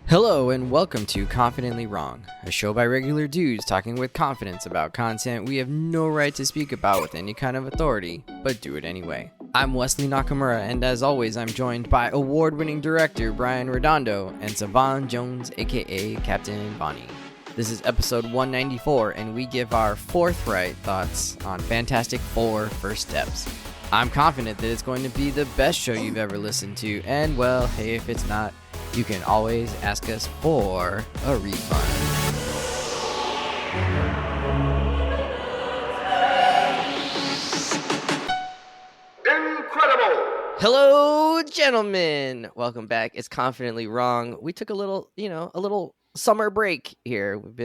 Hello and welcome to Confidently Wrong, a show by regular dudes talking with confidence about content we have no right to speak about with any kind of authority, but do it anyway. I'm Wesley Nakamura, and as always, I'm joined by award-winning director Brian Redondo and Savon Jones, aka Captain Bonnie. This is episode 194, and we give our forthright thoughts on Fantastic Four First Steps. I'm confident that it's going to be the best show you've ever listened to, and well, hey, if it's not, you can always ask us for a refund. Incredible! Hello, gentlemen. Welcome back. It's Confidently Wrong. We took a little summer break here. We've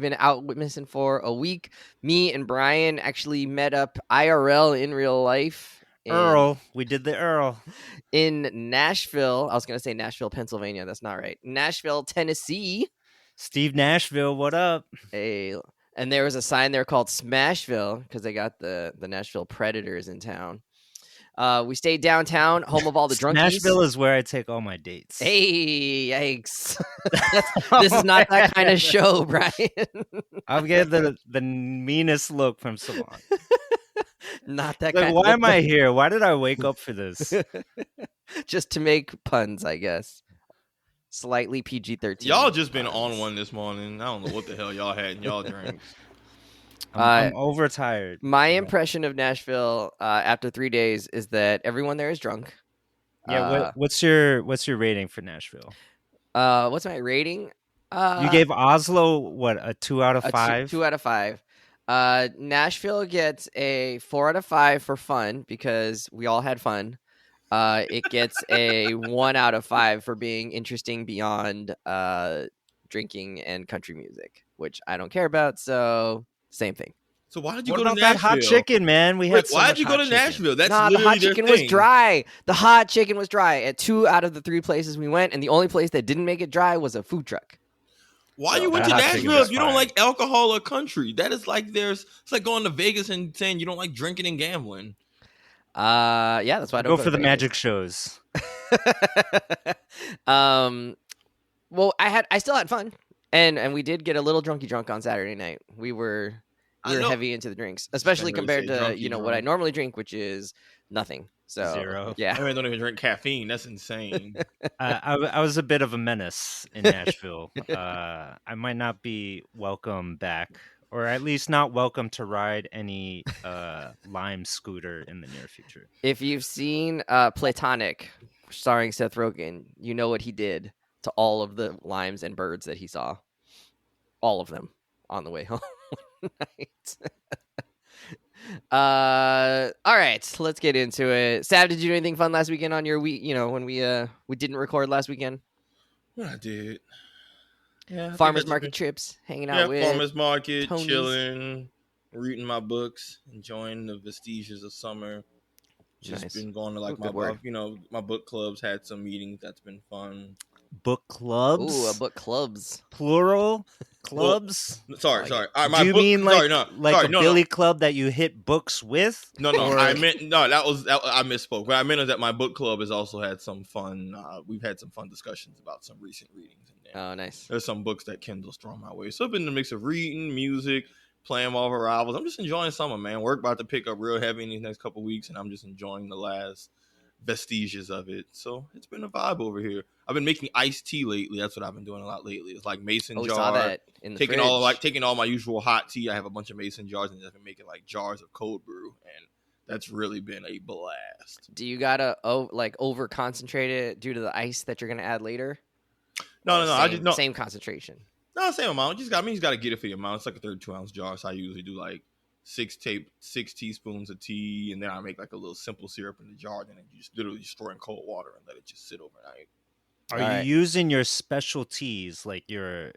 been out witnessing for a week. Me and Brian actually met up IRL in real life. We did the Earl. In Nashville. I was going to say Nashville, Pennsylvania. That's not right. Nashville, Tennessee. Steve Nashville, what up? Hey, and there was a sign there called Smashville because they got the Nashville Predators in town. We stayed downtown, home of all the drunkies. Nashville is where I take all my dates. Hey, yikes. This is not that kind of show, Brian. I'll get the meanest look from Savon. Not that Like, kind why of am I here? Why did I wake up for this? Just to make puns, I guess. Slightly PG-13. Y'all just been on one this morning. I don't know what the hell y'all had in y'all drinks. I'm overtired. My impression of Nashville after 3 days is that everyone there is drunk. Yeah, what's your rating for Nashville? What's my rating? You gave Oslo what, a 2 out of 5? 2 out of 5. Nashville gets a 4 out of 5 for fun because we all had fun. It gets a 1 out of 5 for being interesting beyond drinking and country music, which I don't care about. So same thing. So why did you What go to about Nashville? that hot chicken, man? Wait, why did you go to Nashville? That's the literally hot their chicken thing. was dry. The hot chicken was dry at 2 out of the 3 places we went, and the only place that didn't make it dry was a food truck. Why So you went to that hot chicken Nashville was if you don't fire. like alcohol or country? That is like it's like going to Vegas and saying you don't like drinking and gambling. Yeah, that's why I don't Go for the Vegas. magic shows. Well, I still had fun, and we did get a little drunk on Saturday night. We were I know. heavy into the drinks, especially Can't really compared say to drunky what I drunk. normally drink, which is nothing. So Zero. yeah. I mean, don't even drink caffeine. That's insane. I was a bit of a menace in Nashville. I might not be welcome back, or at least not welcome to ride any Lime scooter in the near future. If you've seen Platonic, starring Seth Rogen, you know what he did to all of the limes and birds that he saw. All of them on the way home one night. All right, let's get into it. Sav, did you do anything fun last weekend on your week? You know, when we didn't record last weekend. What I did. Yeah. I think Farmers I just market been- trips, hanging Yeah, out with farmers market, Tony's. chilling, reading my books, enjoying the vestiges of summer. Just Nice. been going to like Ooh, good word. my book clubs. Had some meetings. That's been fun. Book clubs? Ooh, book clubs. Plural? Clubs? Sorry. All right, my Do you book, mean like, sorry, no, like sorry, a no, billy club that you hit books with? No, Or- I meant no. I misspoke. What I meant is that my book club has also had some fun. We've had some fun discussions about some recent readings in there. Oh, nice. There's some books that Kindle's thrown my way. So it's been a mix of reading, music, playing Marvel Rivals. I'm just enjoying summer, man. Work about to pick up real heavy in these next couple weeks, and I'm just enjoying the last vestiges of it. So it's been a vibe over here. I've been making iced tea lately. That's what I've been doing a lot lately. It's like mason Oh, we jar. saw that in the taking fridge. taking all my usual hot tea. I have a bunch of mason jars, and I've been making like jars of cold brew, and that's really been a blast. Do you gotta over concentrate it due to the ice that you're gonna add later? No, Or I just no. same concentration. No, same amount. You just got to get it for your amount. It's like a 32-ounce jar. So I usually do like 6 teaspoons of tea, and then I make like a little simple syrup in the jar. And then you just literally store in cold water and let it just sit overnight. Are All you right. using your specialties like your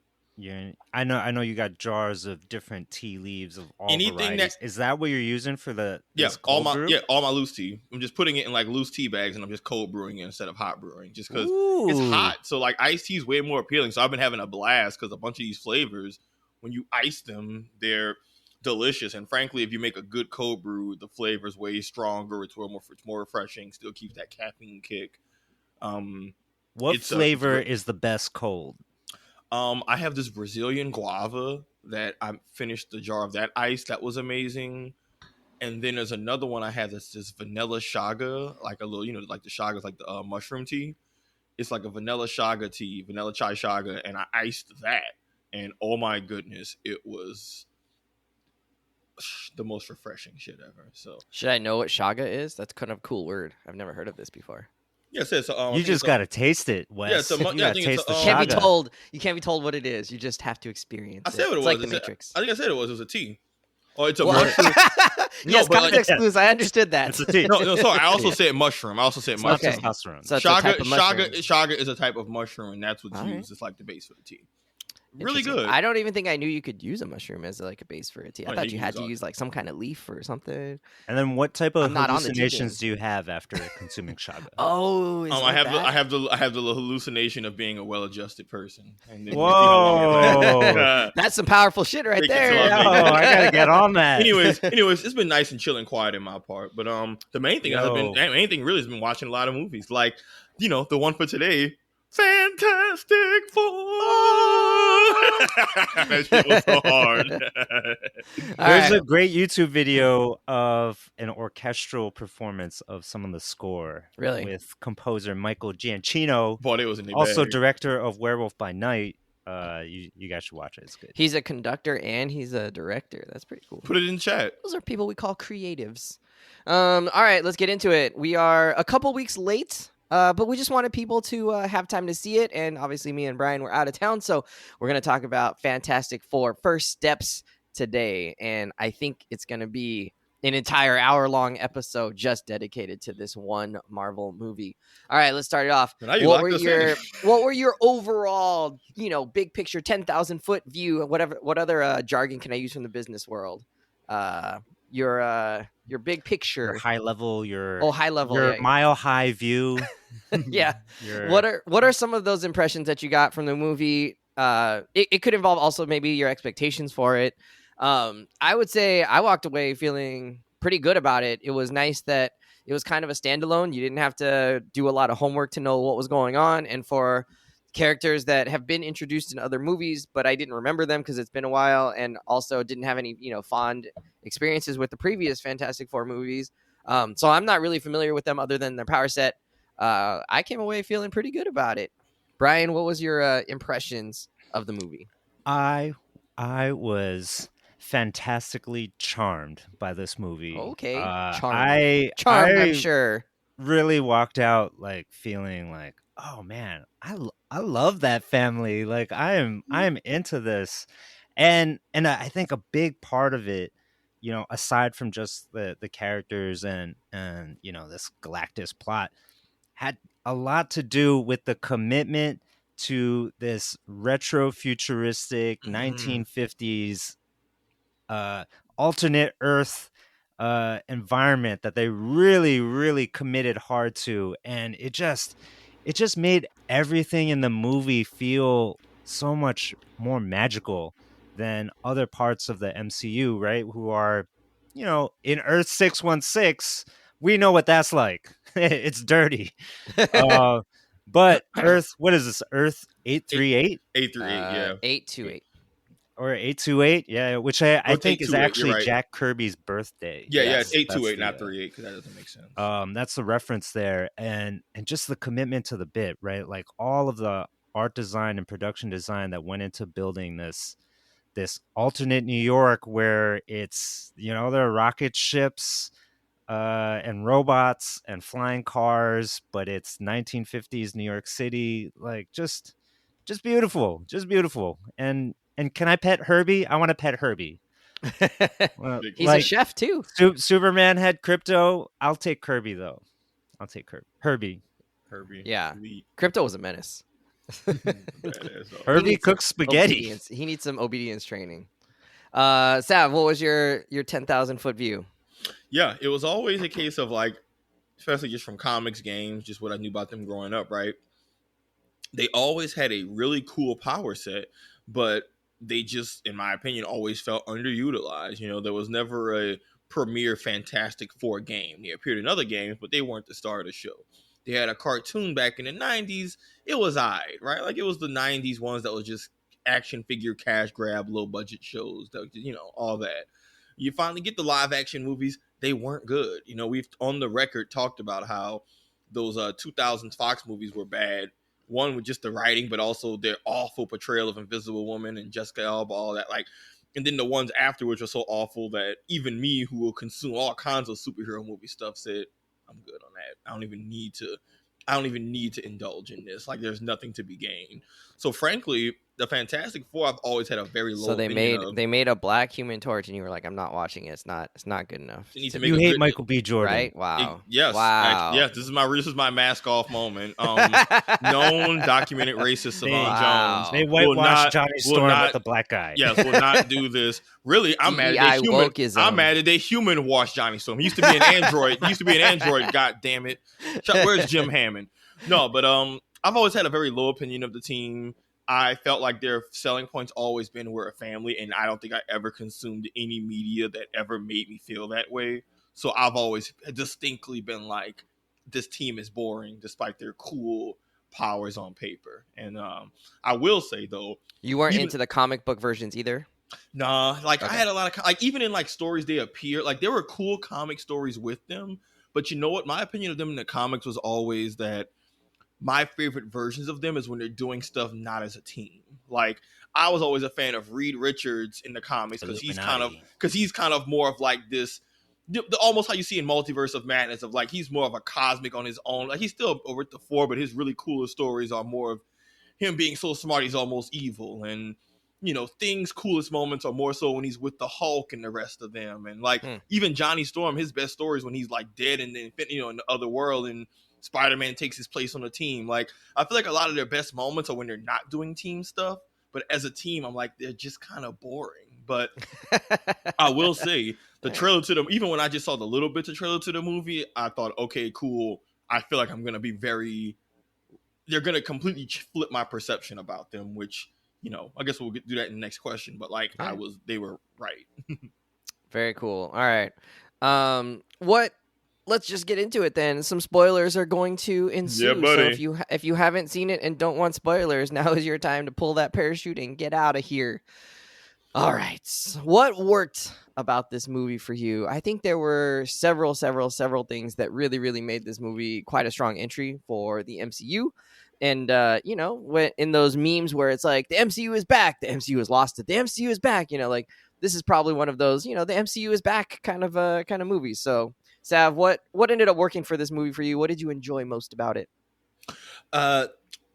I know you got jars of different tea leaves of all Anything varieties. Is that what you're using for the this all cold brew? my loose tea. I'm just putting it in like loose tea bags, and I'm just cold brewing it instead of hot brewing, just because it's Ooh. hot. So like iced tea is way more appealing. So I've been having a blast because a bunch of these flavors, when you ice them, they're delicious. And frankly, if you make a good cold brew, the flavor's way stronger. It's more refreshing. Still keeps that caffeine kick. What It's flavor great. is the best cold? I have this Brazilian guava that I finished the jar of that ice. That was amazing. And then there's another one I had that's this vanilla shaga, like a little, like the shaga is like the mushroom tea. It's like a vanilla shaga tea, vanilla chai shaga, and I iced that. And oh my goodness, it was the most refreshing shit ever. So Should I know what shaga is? That's kind of a cool word. I've never heard of this before. yeah, it says, You just gotta taste it, Wes. Yeah, it's a you I gotta think it's taste the a, You can't be shaga. told. You can't be told what it is. You just have to experience I said what it It's was. like the Is it- Matrix. I think I said it was a tea. Oh, it's a Well- mushroom. Yes, but like- context clues. I understood that. It's a tea. No, sorry. I also Yeah. said mushroom. I also said It's not mushroom. Okay. testosterone. So it's a type of mushroom. Shaga is a type of mushroom, and that's what's All right. used. It's like the base for the tea. Really Interesting. good. I don't even think I knew you could use a mushroom as like a base for a tea. I Oh, yeah, thought you you can had use to all- use like some kind of leaf or something. And then what type of I'm not on the hallucinations teaching. do you have after consuming shaga? Oh, is I that have that? the hallucination of being a well-adjusted person. And then we see how long it Whoa. lasts. That's some powerful shit right Take it there. to Yo, our I gotta get on that. anyways, it's been nice and chill and quiet in my part. But the main thing really has been watching a lot of movies. Like, the one for today, Fantastic Four. That shit was so hard. All There's right. a great YouTube video of an orchestral performance of some of the score. Really? With composer Michael Giacchino, Boy, it was in the also bag. director of Werewolf by Night. You guys should watch it. It's good. He's a conductor and he's a director. That's pretty cool. Put it in chat. Those are people we call creatives. All right, let's get into it. We are a couple weeks late, but we just wanted people to have time to see it. And obviously, me and Brian were out of town, so we're going to talk about Fantastic Four First Steps today. And I think it's going to be an entire hour-long episode just dedicated to this one Marvel movie. All right, let's start it off. Now you What locked were us your in. what were your overall, big picture, 10,000-foot view? Whatever. What other jargon can I use from the business world? Your big picture. Your high level, High level. your Yeah. mile high view. Yeah. your- What are some of those impressions that you got from the movie? It could involve also maybe your expectations for it. I would say I walked away feeling pretty good about it. It was nice that it was kind of a standalone. You didn't have to do a lot of homework to know what was going on. And for characters that have been introduced in other movies, but I didn't remember them because it's been a while, and also didn't have any, fond experiences with the previous Fantastic Four movies. So I'm not really familiar with them other than their power set. I came away feeling pretty good about it. Brian, what was your impressions of the movie? I was fantastically charmed by this movie. Okay, Charmed. Charmed, I'm sure. Really walked out like feeling like, oh man, I love that family. Like I'm into this, and I think a big part of it, aside from just the characters and this Galactus plot, had a lot to do with the commitment to this retro futuristic 1950s alternate Earth environment that they really, really committed hard to, and it just made everything in the movie feel so much more magical than other parts of the MCU, right? Who are, in Earth 616, we know what that's like. It's dirty. But Earth, what is this? Earth 838? 838, yeah. 828. Or 828, yeah, which I think is 828, actually you're right. Jack Kirby's birthday. Yeah, Yes, it's 828, that's not the, 38, because that doesn't make sense. That's the reference there, and just the commitment to the bit, right? Like all of the art design and production design that went into building this alternate New York, where it's there are rocket ships and robots and flying cars, but it's 1950s New York City, like just beautiful, and can I pet Herbie? I want to pet Herbie. Well, He's like, a chef too. Superman had Crypto. I'll take Kirby though. I'll take Herbie. Herbie. Yeah. Sweet. Crypto was a menace. Badass, though. Herbie needs cooks spaghetti. Obedience. He needs some obedience training. Sav, what was your 10,000-foot view? Yeah, it was always a case of like, especially just from comics, games, just what I knew about them growing up, right? They always had a really cool power set, but they just, in my opinion, always felt underutilized. There was never a premier Fantastic Four game. They appeared in other games, but they weren't the star of the show. They had a cartoon back in the 90s. It was right? Like, it was the 90s ones that was just action figure cash grab, low budget shows, all that. You finally get the live action movies. They weren't good. We've on the record talked about how those 2000s Fox movies were bad. One with just the writing, but also their awful portrayal of Invisible Woman and Jessica Alba, all that. And then the ones afterwards were so awful that even me, who will consume all kinds of superhero movie stuff, said, I'm good on that. I don't even need to indulge in this. There's nothing to be gained. So frankly, the Fantastic Four, I've always had a very low. So they made a black Human Torch, and you were like, I'm not watching it. It's not good enough. You hate Michael B. Jordan, right? Wow. Yes. Wow. Yes. This is my mask off moment. Known documented racist Savon Jones. They whitewashed Johnny Storm with the black guy. Yes, will not do this. Really, I'm mad that they human washed Johnny Storm. He used to be an android. God damn it. Where's Jim Hammond? No, but I've always had a very low opinion of the team. I felt like their selling points always been we're a family, and I don't think I ever consumed any media that ever made me feel that way. So I've always distinctly been like, this team is boring despite their cool powers on paper. And I will say, though, you weren't into the comic book versions either? Nah, okay. I had a lot of even in stories they appear, there were cool comic stories with them. But you know what? My opinion of them in the comics was always that my favorite versions of them is when they're doing stuff not as a team. I was always a fan of Reed Richards in the comics because he's kind of more of this, almost how you see in Multiverse of Madness of he's more of a cosmic on his own. He's still over the Four, but his really coolest stories are more of him being so smart he's almost evil. And Thing's coolest moments are more so when he's with the Hulk and the rest of them. And even Johnny Storm, his best stories when he's dead and then in the other world and Spider-Man takes his place on the team. I feel like a lot of their best moments are when they're not doing team stuff, but as a team, I'm they're just kind of boring. But I will say the trailer to them, even when I just saw the little bits of trailer to the movie, I thought, okay, cool. I feel like I'm going to be they're going to completely flip my perception about them, which, I guess we'll do that in the next question. But they were right. Very cool. All right. Let's just get into it then. Some spoilers are going to ensue. Yeah, buddy. So if you haven't seen it and don't want spoilers, now is your time to pull that parachute and get out of here. All right. What worked about this movie for you? I think there were several things that really, really made this movie quite a strong entry for the MCU. And, when in those memes where it's the MCU is back, the MCU has lost it, the MCU is back, this is probably one of those, the MCU is back kind of movies. So, Sav, what ended up working for this movie for you? What did you enjoy most about it?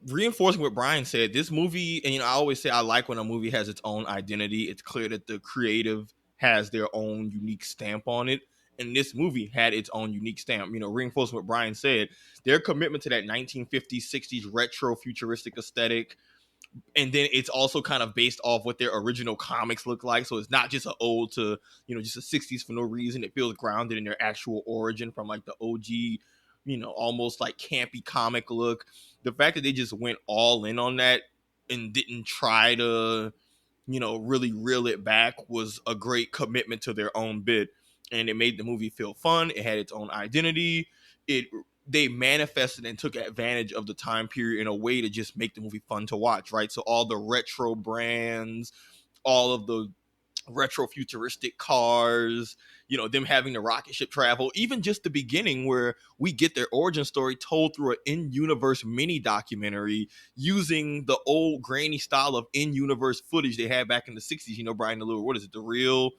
Reinforcing what Brian said, this movie, and I always say I like when a movie has its own identity. It's clear that the creative has their own unique stamp on it. And this movie had its own unique stamp. Reinforcing what Brian said, their commitment to that 1950s, 60s retro futuristic aesthetic. And then it's also kind of based off what their original comics look like. So it's not just an ode to, just the 60s for no reason. It feels grounded in their actual origin from the OG, almost campy comic look. The fact that they just went all in on that and didn't try to, really reel it back was a great commitment to their own bit. And it made the movie feel fun. It had its own identity. They manifested and took advantage of the time period in a way to just make the movie fun to watch, right? So all the retro brands, all of the retro futuristic cars, them having the rocket ship travel, even just the beginning where we get their origin story told through an in-universe mini documentary using the old grainy style of in-universe footage they had back in the 60s. Brian DeLue, what is it? The real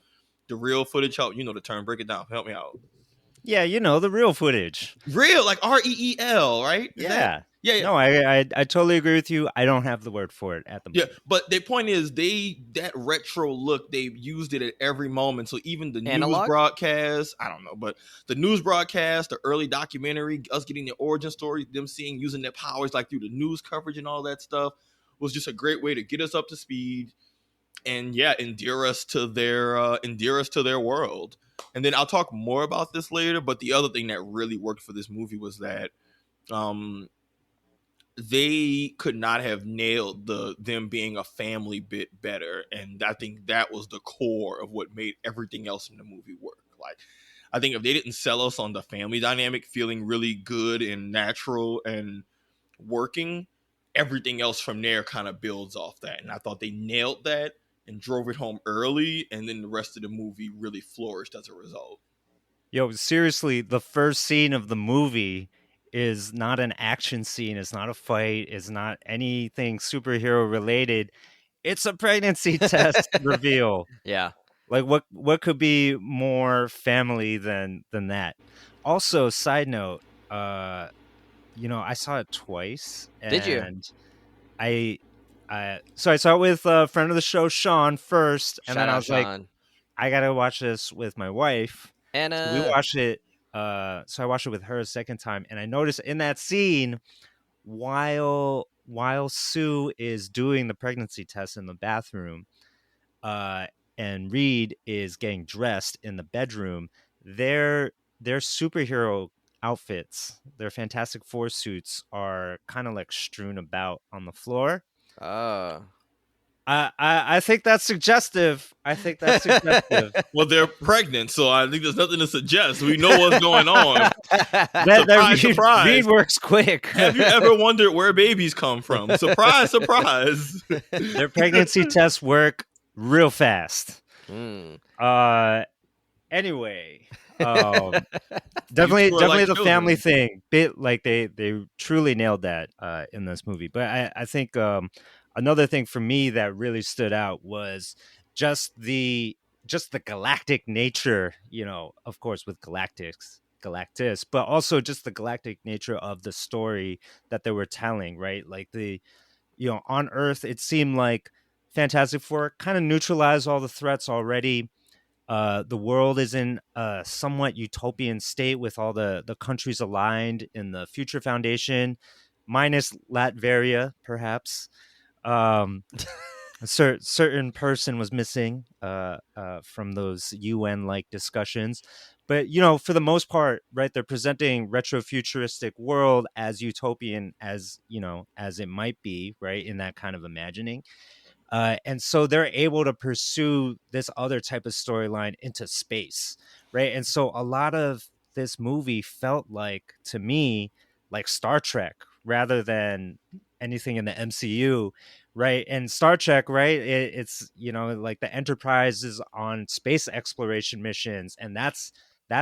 footage? Help, the term, break it down. Help me out. Yeah, the real footage. Real, REEL, right? Yeah. Yeah. No, I totally agree with you. I don't have the word for it at the moment. Yeah, but the point is that retro look, they used it at every moment. So even the news broadcast, I don't know, but the news broadcast, the early documentary, us getting the origin story, them using their powers through the news coverage and all that stuff was just a great way to get us up to speed and endear us to their world. And then I'll talk more about this later, but the other thing that really worked for this movie was that they could not have nailed them being a family bit better. And I think that was the core of what made everything else in the movie work. I think if they didn't sell us on the family dynamic feeling really good and natural and working, everything else from there kind of builds off that. And I thought they nailed that and drove it home early, and then the rest of the movie really flourished as a result. Yo, seriously, the first scene of the movie is not an action scene. It's not a fight. It's not anything superhero related. It's a pregnancy test reveal. Yeah. Like what could be more family than that? Also, side note, I saw it twice. Did you? And so I saw it with a friend of the show, Sean, first, and Shout then I out was like, Sean. I gotta watch this with my wife. Anna. So we watched it. So I watched it with her a second time, and I noticed in that scene, while Sue is doing the pregnancy test in the bathroom, and Reed is getting dressed in the bedroom, their superhero outfits, their Fantastic Four suits, are kind of like strewn about on the floor. I think that's suggestive. Well, they're pregnant, so I think there's nothing to suggest. We know what's going on. Surprise. Reed works quick. Have you ever wondered where babies come from? Surprise, surprise. Their pregnancy tests work real fast. Anyway, definitely the family thing. Like they truly nailed that in this movie. But I think another thing for me that really stood out was just the galactic nature, of course with Galactus, but also just the galactic nature of the story that they were telling, right? Like on Earth, it seemed like Fantastic Four kind of neutralized all the threats already. The world is in a somewhat utopian state with all the countries aligned in the Future Foundation, minus Latveria, perhaps. A certain person was missing from those UN-like discussions. But, for the most part, right, they're presenting retrofuturistic world as utopian as it might be, right, in that kind of imagining. And so they're able to pursue this other type of storyline into space, right? And so a lot of this movie felt like, to me, like Star Trek rather than anything in the MCU, right? And Star Trek, right? It's like the Enterprise is on space exploration missions, and that's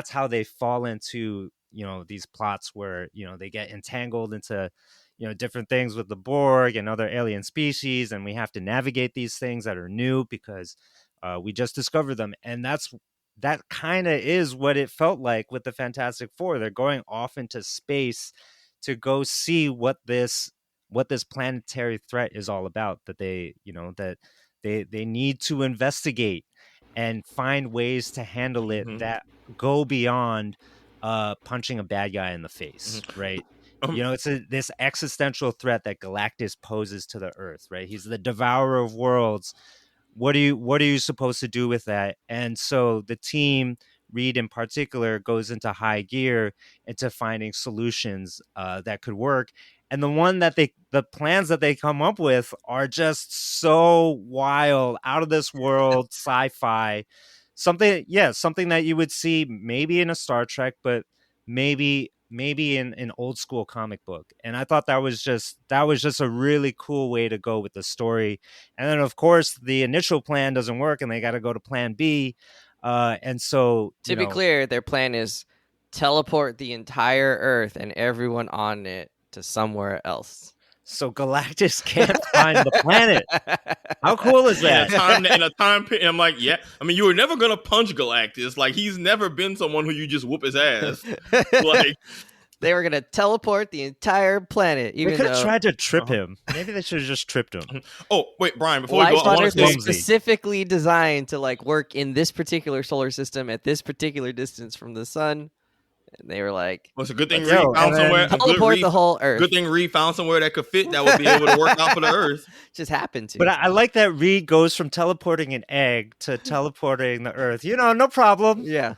how they fall into these plots where they get entangled into different things with the Borg and other alien species, and we have to navigate these things that are new because we just discovered them. And that kind of is what it felt like with the Fantastic Four. They're going off into space to go see what this planetary threat is all about, that they need to investigate and find ways to handle it that go beyond punching a bad guy in the face, right? It's this existential threat that Galactus poses to the Earth, right? He's the devourer of worlds. What are you supposed to do with that? And so the team, Reed in particular, goes into high gear into finding solutions that could work. And the plans that they come up with are just so wild, out of this world, sci-fi. Something that you would see maybe in a Star Trek, but maybe in an old school comic book. And I thought that was just a really cool way to go with the story. And then of course the initial plan doesn't work and they got to go to plan B. And so to be clear, their plan is teleport the entire Earth and everyone on it to somewhere else. So Galactus can't find the planet. How cool is that? In a time, I'm like, yeah. I mean, you were never gonna punch Galactus. Like, he's never been someone who you just whoop his ass. Like, they were gonna teleport the entire planet. They could have tried to trip him. Maybe they should have just tripped him. Oh wait, Brian. Before we go, I want to say specifically designed to work in this particular solar system at this particular distance from the sun. And they were like, well, it's a good thing Reed found somewhere. Teleport the whole Earth. Good thing Reed found somewhere that could fit, that would be able to work out for the Earth. Just happened to. But I like that Reed goes from teleporting an egg to teleporting the Earth. No problem. Yeah.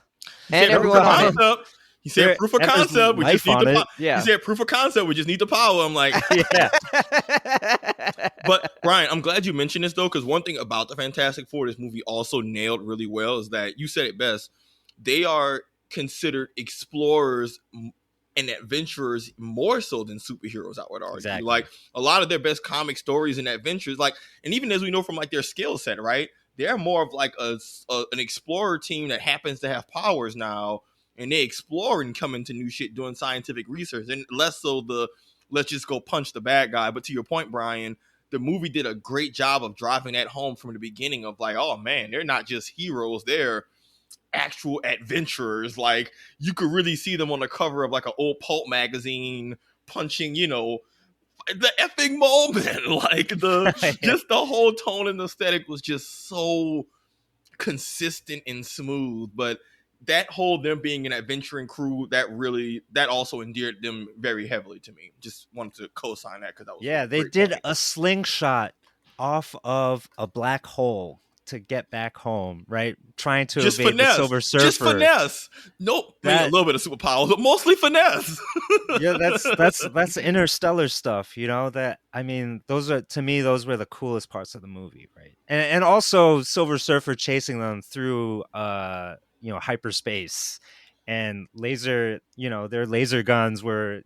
And everyone on it. He said proof of concept. We just need the yeah. He said proof of concept. We just need the power. I'm like, yeah. But Brian, I'm glad you mentioned this though, because one thing about the Fantastic Four, this movie also nailed really well, is that you said it best. They are considered explorers and adventurers more so than superheroes, I would argue. Exactly. Like a lot of their best comic stories and adventures, like, and even as we know from like their skill set, right? They're more of like an explorer team that happens to have powers now, and they explore and come into new shit doing scientific research, and less so the let's just go punch the bad guy. But to your point, Brian, the movie did a great job of driving that home from the beginning of like, oh man, they're not just heroes, they're actual adventurers. Like you could really see them on the cover of like an old pulp magazine punching, you know, the effing moment. Like the just the whole tone and aesthetic was just so consistent and smooth. But that whole them being an adventuring crew, that also endeared them very heavily to me. Just wanted to co-sign that because that was they did a slingshot off of a black hole to get back home, right? Trying to just evade finesse. the Silver Surfer. Just finesse. Nope. A little bit of superpowers, but mostly finesse. Yeah, that's interstellar stuff, you know, that I mean, those were the coolest parts of the movie, right? And also Silver Surfer chasing them through hyperspace and laser, their laser guns were,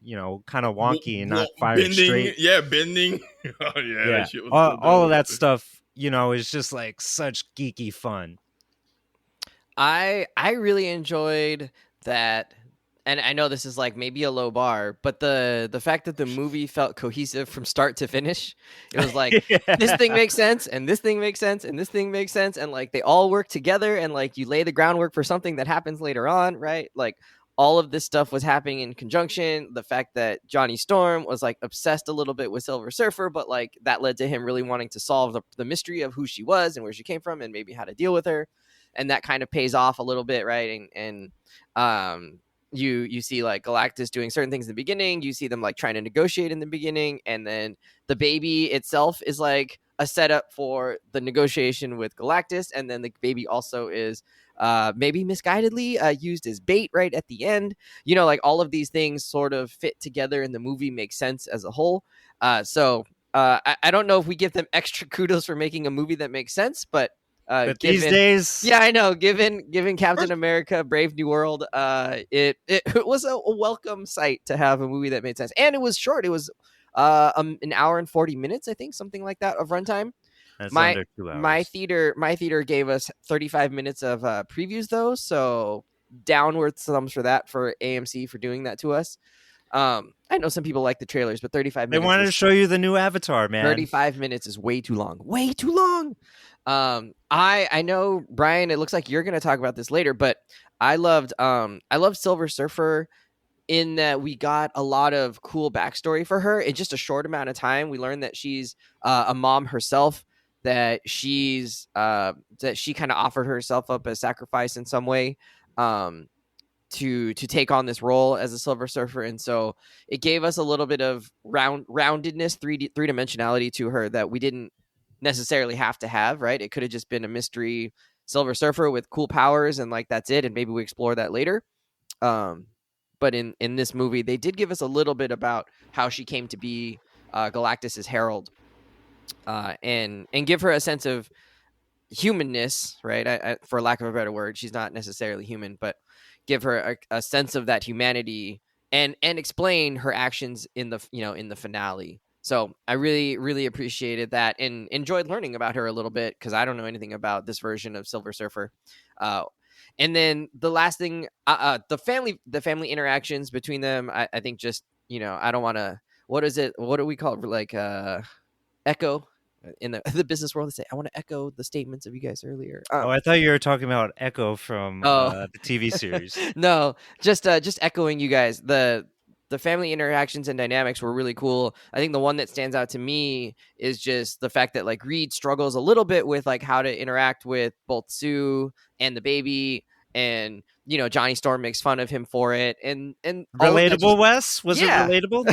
kind of wonky and not firing straight. Yeah, bending. Oh yeah, that shit was all of that stuff, is just like such geeky fun. I really enjoyed that, and I know this is like maybe a low bar, but the fact that the movie felt cohesive from start to finish. It was like this thing makes sense, and this thing makes sense, and this thing makes sense, and like they all work together, and like you lay the groundwork for something that happens later on, right? Like all of this stuff was happening in conjunction. The fact that Johnny Storm was like obsessed a little bit with Silver Surfer, but like that led to him really wanting to solve the mystery of who she was and where she came from and maybe how to deal with her. And that kind of pays off a little bit, right? And you see like Galactus doing certain things in the beginning. You see them like trying to negotiate in the beginning, and then the baby itself is like a setup for the negotiation with Galactus, and then the baby also is maybe misguidedly used as bait right at the end. Like all of these things sort of fit together, and the movie makes sense as a whole. So I don't know if we give them extra kudos for making a movie that makes sense, but these days, yeah, I know. Given Captain America: Brave New World, it was a welcome sight to have a movie that made sense, and it was short. It was an hour and 40 minutes, I think, something like that of runtime. That's under 2 hours. My theater gave us 35 minutes of previews though, so downward thumbs for that for AMC for doing that to us. I know some people like the trailers, but 35 minutes. They wanted to show you the new Avatar, man. 35 minutes is way too long. Way too long. I know, Brian, it looks like you're going to talk about this later, but I loved Silver Surfer in that we got a lot of cool backstory for her in just a short amount of time. We learned that she's a mom herself, that she kind of offered herself up as sacrifice in some way, to take on this role as a Silver Surfer. And so it gave us a little bit of roundedness, three-dimensionality to her that we didn't necessarily have to have, right? It could have just been a mystery Silver Surfer with cool powers and like that's it, and maybe we explore that later. But in this movie, they did give us a little bit about how she came to be Galactus's herald, and give her a sense of humanness, right? I, for lack of a better word, she's not necessarily human, but give her a sense of that humanity and explain her actions in the finale. So I really, really appreciated that and enjoyed learning about her a little bit because I don't know anything about this version of Silver Surfer. And then the last thing, the family interactions between them, I think just, I don't want to, what do we call it? Like echo in the business world. They say, I want to echo the statements of you guys earlier. I thought you were talking about Echo from the TV series. No, just echoing you guys. The family interactions and dynamics were really cool. I think the one that stands out to me is just the fact that like Reed struggles a little bit with like how to interact with both Sue and the baby, and Johnny Storm makes fun of him for it, and relatable. Wes, was it relatable?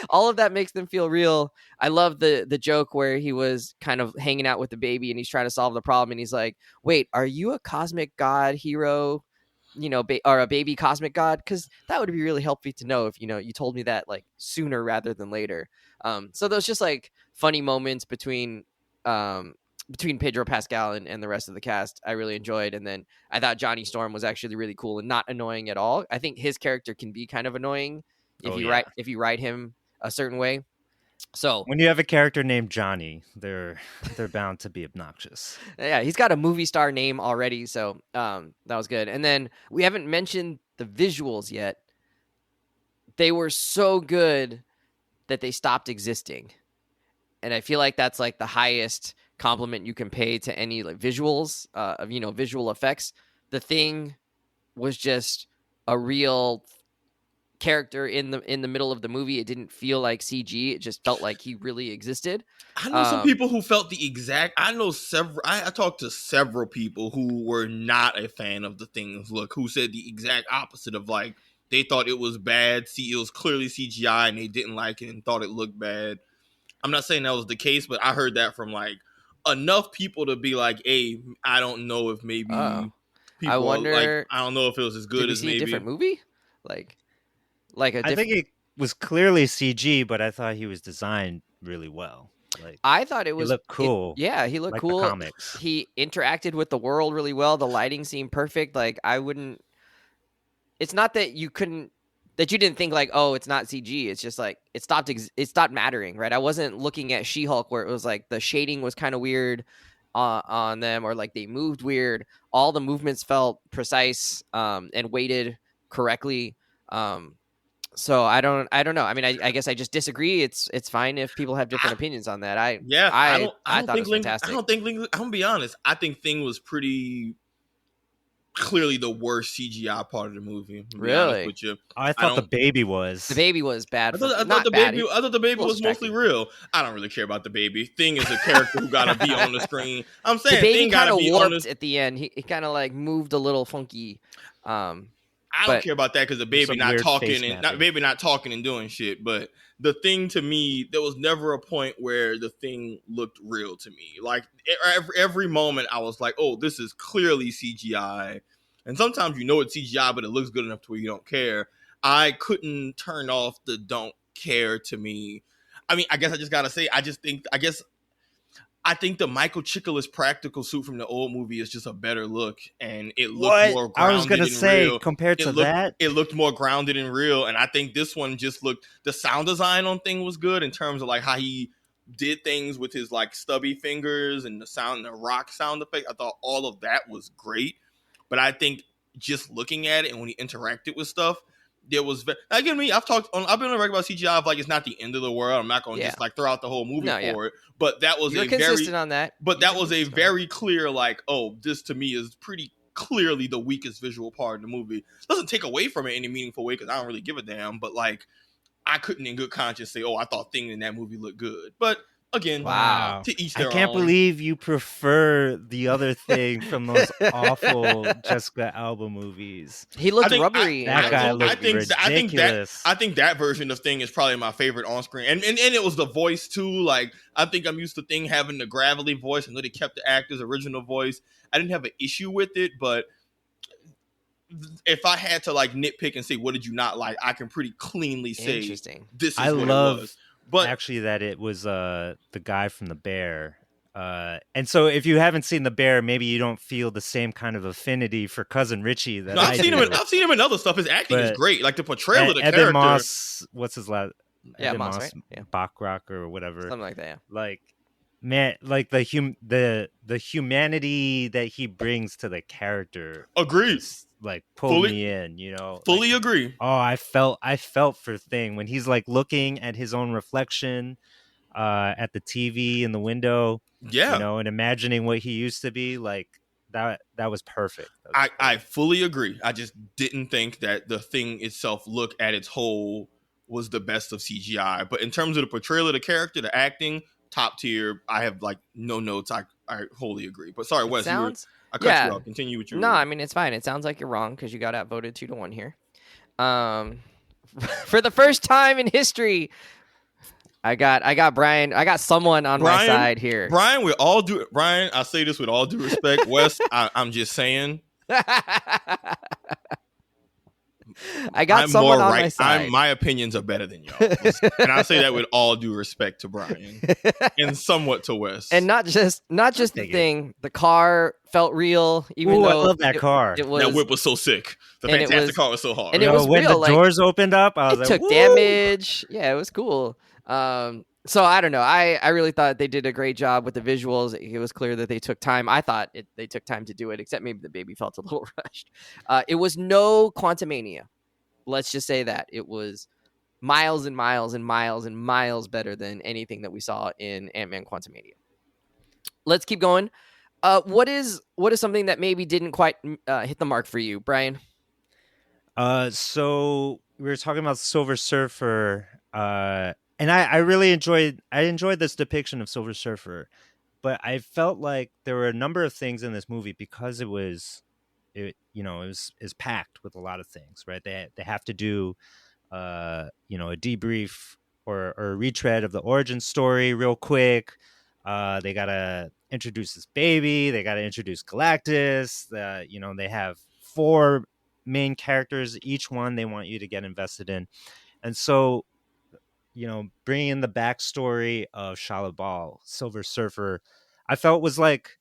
All of that makes them feel real. I love the joke where he was kind of hanging out with the baby and he's trying to solve the problem, and he's like, "Wait, are you a cosmic god hero?" Or a baby cosmic god, because that would be really helpful to know if you told me that like sooner rather than later. So those just like funny moments between between Pedro Pascal and the rest of the cast, I really enjoyed. And then I thought Johnny Storm was actually really cool and not annoying at all. I think his character can be kind of annoying if you write him a certain way. So when you have a character named Johnny, they're bound to be obnoxious. Yeah, he's got a movie star name already, so that was good. And then we haven't mentioned the visuals yet. They were so good that they stopped existing. And I feel like that's like the highest compliment you can pay to any like visuals, of visual effects. The Thing was just a real character in the middle of the movie. It didn't feel like CG. It just felt like he really existed. I know some people who felt the exact. I know several. I talked to several people who were not a fan of the Thing's look, who said the exact opposite of like they thought it was bad. See, it was clearly CGI, and they didn't like it and thought it looked bad. I'm not saying that was the case, but I heard that from like enough people to be like, "Hey, I don't know if maybe people." I wonder. Like, I don't know if it was as good as maybe a different movie. I think it was clearly CG, but I thought he was designed really well. Like I thought it was he looked cool. He looked like cool. The comics. He interacted with the world really well. The lighting seemed perfect. Like I wouldn't. It's not that you didn't think like, oh, it's not CG. It's just like it stopped mattering, right? I wasn't looking at She-Hulk where it was like the shading was kind of weird on them, or like they moved weird. All the movements felt precise and weighted correctly. So I don't know. I mean, I guess I just disagree. It's fine if people have different opinions on that. I thought it was fantastic. I'm gonna be honest. I think Thing was pretty clearly the worst CGI part of the movie. Really? With you. I thought the baby was. The baby was bad. I thought the baby was mostly real. I don't really care about the baby. Thing is a character who gotta be on the screen. I'm saying the baby Thing gotta be on at the end. He kind of like moved a little funky. I don't care about that because the baby not talking and doing shit. But the Thing to me, there was never a point where the Thing looked real to me. Like every moment, I was like, "Oh, this is clearly CGI." And sometimes it's CGI, but it looks good enough to where you don't care. I couldn't turn off the don't care to me. I mean, I guess I just gotta say, I think the Michael Chiklis practical suit from the old movie is just a better look, and it looked more grounded. I was gonna say real. Compared to that, it looked more grounded and real. And I think this one just looked. The sound design on Thing was good in terms of like how he did things with his like stubby fingers and the rock sound effect. I thought all of that was great, but I think just looking at it and when he interacted with stuff, there was again me. I've been on the record about CGI of like it's not the end of the world. I'm not going to just like throw out the whole movie for it. But that was consistent on that. But that was a very clear like, oh, this to me is pretty clearly the weakest visual part of the movie. It doesn't take away from it in any meaningful way because I don't really give a damn. But like, I couldn't in good conscience say, oh, I thought Thing in that movie looked good. But again, wow. To each their own. I can't believe you prefer the other Thing from those awful Jessica Alba movies. He looked rubbery. That guy looked ridiculous. I think that version of Thing is probably my favorite on screen. And it was the voice too. Like, I think I'm used to Thing having the gravelly voice and they kept the actor's original voice. I didn't have an issue with it, but if I had to like nitpick and say, what did you not like? I can pretty cleanly say, this is what it was. But actually that it was the guy from The Bear. And so if you haven't seen The Bear, maybe you don't feel the same kind of affinity for Cousin Richie that I've seen him in other stuff. His acting is great. Like the portrayal of the Eben character. Moss, what's his last? Eben Moss, right? Yeah. Bachrock or whatever. Something like that, yeah. Like, man, like the humanity that he brings to the character. Agreed. Like pull me in, Fully agree. Oh, I felt for Thing when he's like looking at his own reflection at the TV in the window. Yeah. And imagining what he used to be like. That was perfect. I fully agree. I just didn't think that the Thing itself, look at its whole, was the best of CGI. But in terms of the portrayal of the character, the acting, top tier. I have like no notes. I wholly agree. But sorry, Wes, I cut you off. Continue with your No, I mean, it's fine. It sounds like you're wrong because you got outvoted 2-1 here. For the first time in history, I got Brian. I got someone on my side here. Brian, I say this with all due respect. Wes, I'm just saying. I got I'm someone more on my right. side. My opinions are better than y'all, and I say that with all due respect to Brian and somewhat to Wes. And not just the dig it. thing. The car felt real, even Ooh, I though love that car. It was that whip was so sick. The and it Fantastic was- Car was so hard. and it Yo, was when real, the like, doors opened up, I was it like, took "Woo!" damage. Yeah, it was cool. So I don't know. I really thought they did a great job with the visuals. It was clear that they took time. I thought they took time to do it, except maybe the baby felt a little rushed. It was no Quantumania. Let's just say that it was miles and miles and miles and miles better than anything that we saw in Ant-Man Quantumania. Let's keep going. What is something that maybe didn't quite hit the mark for you, Brian? So we were talking about Silver Surfer, and I really enjoyed this depiction of Silver Surfer, but I felt like there were a number of things in this movie because it was packed with a lot of things, right? They have to do a debrief or a retread of the origin story real quick. They gotta introduce this baby. They gotta introduce Galactus. They have 4 main characters. Each one they want you to get invested in, and so bringing in the backstory of Shalabal, Silver Surfer, I felt was like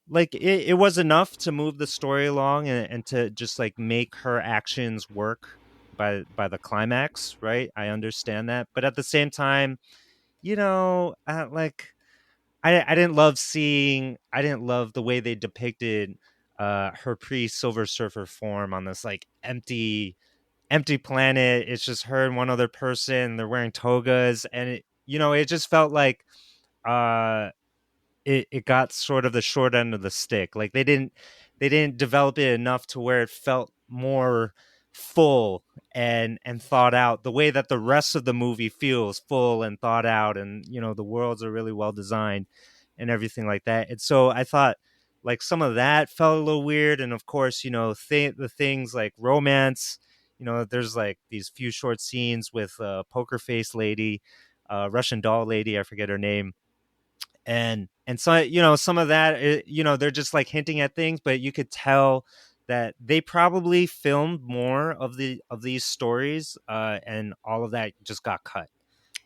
it was enough to move the story along and to just like make her actions work by the climax, right? I understand that, but at the same time, like I didn't love the way they depicted her pre-Silver Surfer form on this like empty planet. It's just her and one other person. They're wearing togas, and it just felt like uh it got sort of the short end of the stick. Like they didn't develop it enough to where it felt more full and thought out the way that the rest of the movie feels full and thought out, and the worlds are really well designed and everything like that. And so I thought like some of that felt a little weird, and of course the things like romance, there's like these few short scenes with poker face lady, Russian doll lady, I forget her name, and so some of that they're just like hinting at things, but you could tell that they probably filmed more of these stories, and all of that just got cut,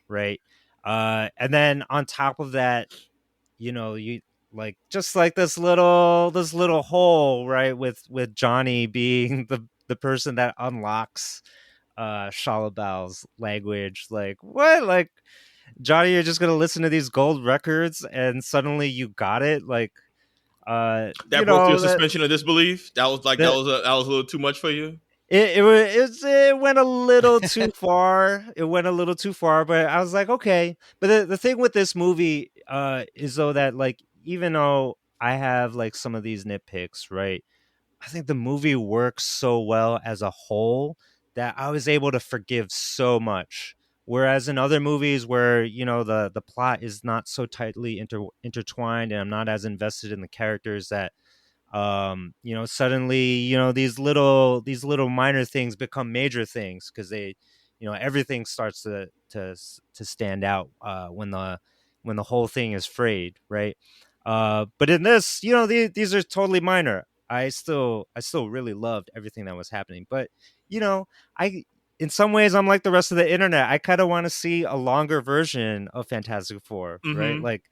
right? And then on top of that, you like just like this little hole, right, with Johnny being the person that unlocks Shalabal's language. Like what? Like Johnny, you're just gonna listen to these gold records and suddenly you got it? Like that broke your suspension of disbelief. That was that was a little too much for you. It went a little too far. It went a little too far, but I was like, okay. But the thing with this movie is though that like even though I have like some of these nitpicks, right? I think the movie works so well as a whole that I was able to forgive so much. Whereas in other movies where the plot is not so tightly intertwined and I'm not as invested in the characters, that suddenly these little minor things become major things because they everything starts to stand out when the whole thing is frayed, right? But in this, these are totally minor. I still really loved everything that was happening, but I in some ways I'm like the rest of the internet. I kind of want to see a longer version of Fantastic Four, right? Mm-hmm. Like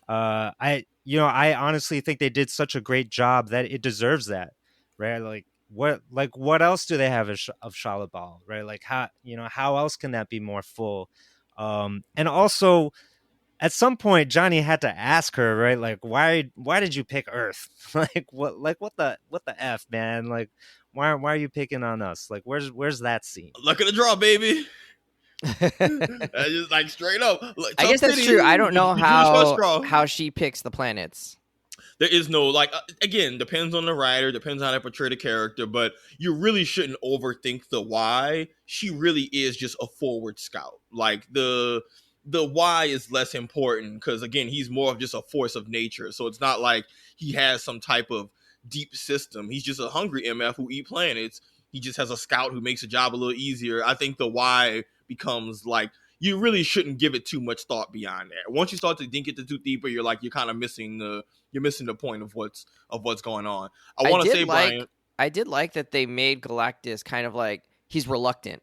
I honestly think they did such a great job that it deserves that, right? Like what else do they have of Shalabal, right? Like how else can that be more full? And also at some point Johnny had to ask her, right? Like why did you pick Earth? what the F, man? Like why are you picking on us? Like where's that scene? Luck of the draw, baby. That's just like straight up. Like, I guess that's true. I don't know You drew the short straw. how she picks the planets. There is no like again, depends on the writer, depends on how they portray the character, but you really shouldn't overthink the why. She really is just a forward scout. Like the why is less important because again, he's more of just a force of nature. So it's not like he has some type of deep system. He's just a hungry MF who eat planets. He just has a scout who makes the job a little easier. I think the why becomes like you really shouldn't give it too much thought beyond that. Once you start to think it too deeper, you're kind of missing the point of what's going on. I want to say, Brian, I did like that they made Galactus kind of like he's reluctant.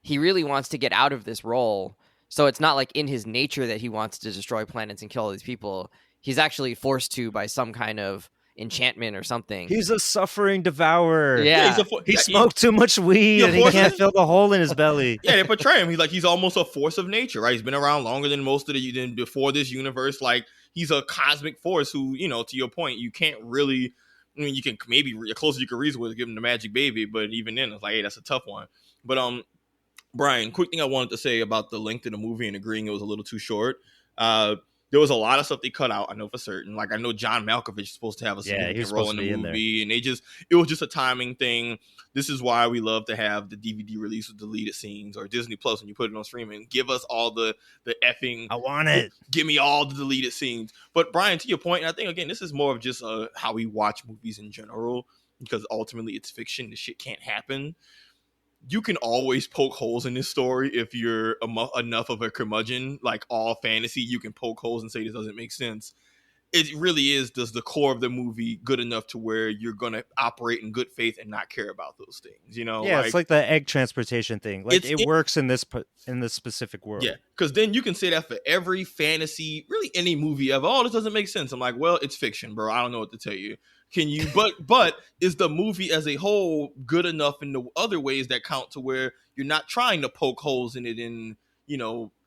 He really wants to get out of this role. So it's not like in his nature that he wants to destroy planets and kill all these people. He's actually forced to by some kind of enchantment or something. He's a suffering devourer. Yeah. He smoked too much weed and he can't fill the hole in his belly. Yeah, they portray him. He's almost a force of nature, right? He's been around longer than most of than before this universe. Like, he's a cosmic force who, to your point, you can't really. I mean, you can maybe the closer you can reason with, give him the magic baby, but even then, it's like, hey, that's a tough one. But Brian, quick thing I wanted to say about the length of the movie and agreeing it was a little too short. There was a lot of stuff they cut out, I know for certain. Like, I know John Malkovich is supposed to have a significant role in the movie, and it was just a timing thing. This is why we love to have the DVD release with deleted scenes, or Disney Plus when you put it on streaming. Give us all the effing. I want it. Give me all the deleted scenes. But Brian, to your point, and I think again, this is more of just how we watch movies in general, because ultimately it's fiction. This shit can't happen. You can always poke holes in this story if you're enough of a curmudgeon. Like all fantasy, you can poke holes and say this doesn't make sense. It really is, does the core of the movie good enough to where you're going to operate in good faith and not care about those things, Yeah, it's like the egg transportation thing. Like, it works in this specific world. Yeah, because then you can say that for every fantasy, really any movie ever. Oh, this doesn't make sense. I'm like, well, it's fiction, bro. I don't know what to tell you. Can you? But is the movie as a whole good enough in the other ways that count to where you're not trying to poke holes in it and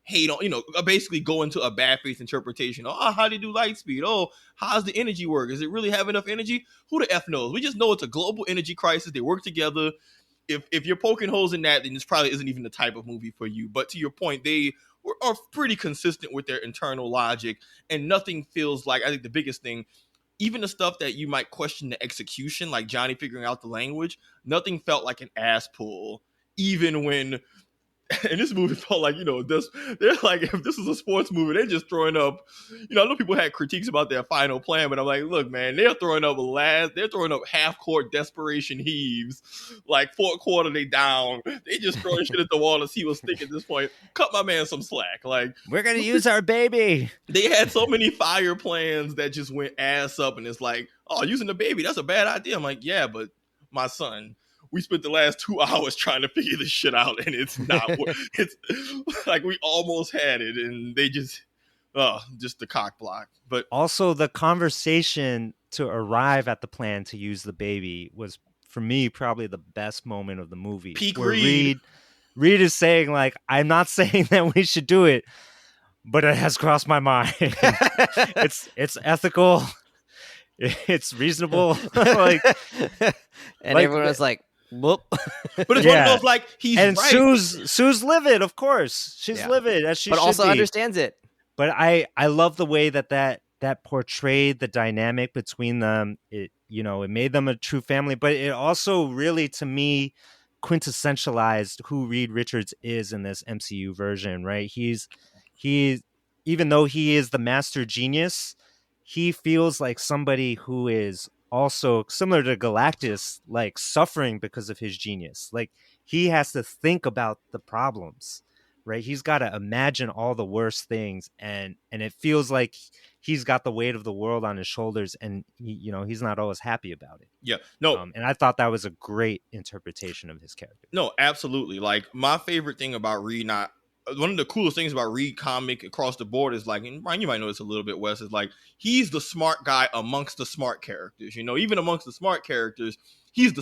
hate on, basically go into a bad faith interpretation. Oh, how do you do light speed? Oh, how's the energy work? Does it really have enough energy? Who the F knows? We just know it's a global energy crisis. They work together. If you're poking holes in that, then this probably isn't even the type of movie for you. But to your point, they are pretty consistent with their internal logic, and nothing feels like, I think the biggest thing, even the stuff that you might question the execution, like Johnny figuring out the language, nothing felt like an ass pull, even when. And this movie felt like, they're like, if this is a sports movie, they're just throwing up, I know people had critiques about their final plan, but I'm like, look, man, they're throwing up half-court desperation heaves. Like, fourth quarter, they down. They just throwing shit at the wall to see what's thick at this point. Cut my man some slack. Like, we're going to use our baby. They had so many fire plans that just went ass up, and it's like, oh, using the baby, that's a bad idea. I'm like, yeah, but my son, we spent the last 2 hours trying to figure this shit out, and it's not. It's like we almost had it, and they just the cock block. But also, the conversation to arrive at the plan to use the baby was, for me, probably the best moment of the movie. Peak where Reed. Reed is saying, like, I'm not saying that we should do it, but it has crossed my mind. It's ethical. It's reasonable. And everyone was like, whoop. But it's one of those, like, he's and right. Sue's livid, of course. She's livid, as she should be. But also understands it. But I love the way that portrayed the dynamic between them. It made them a true family, but it also really, to me, quintessentialized who Reed Richards is in this MCU version, right? He's even though he is the master genius, he feels like somebody who is also similar to Galactus, like suffering because of his genius. Like, he has to think about the problems, right? He's got to imagine all the worst things, and it feels like he's got the weight of the world on his shoulders, and he's not always happy about it. Yeah, no, and I thought that was a great interpretation of his character. No, absolutely. Like, my favorite thing about Reed, one of the coolest things about Reed comic across the board is, like, and Brian, you might know this a little bit, Wes, is like, he's the smart guy amongst the smart characters. Even amongst the smart characters, he's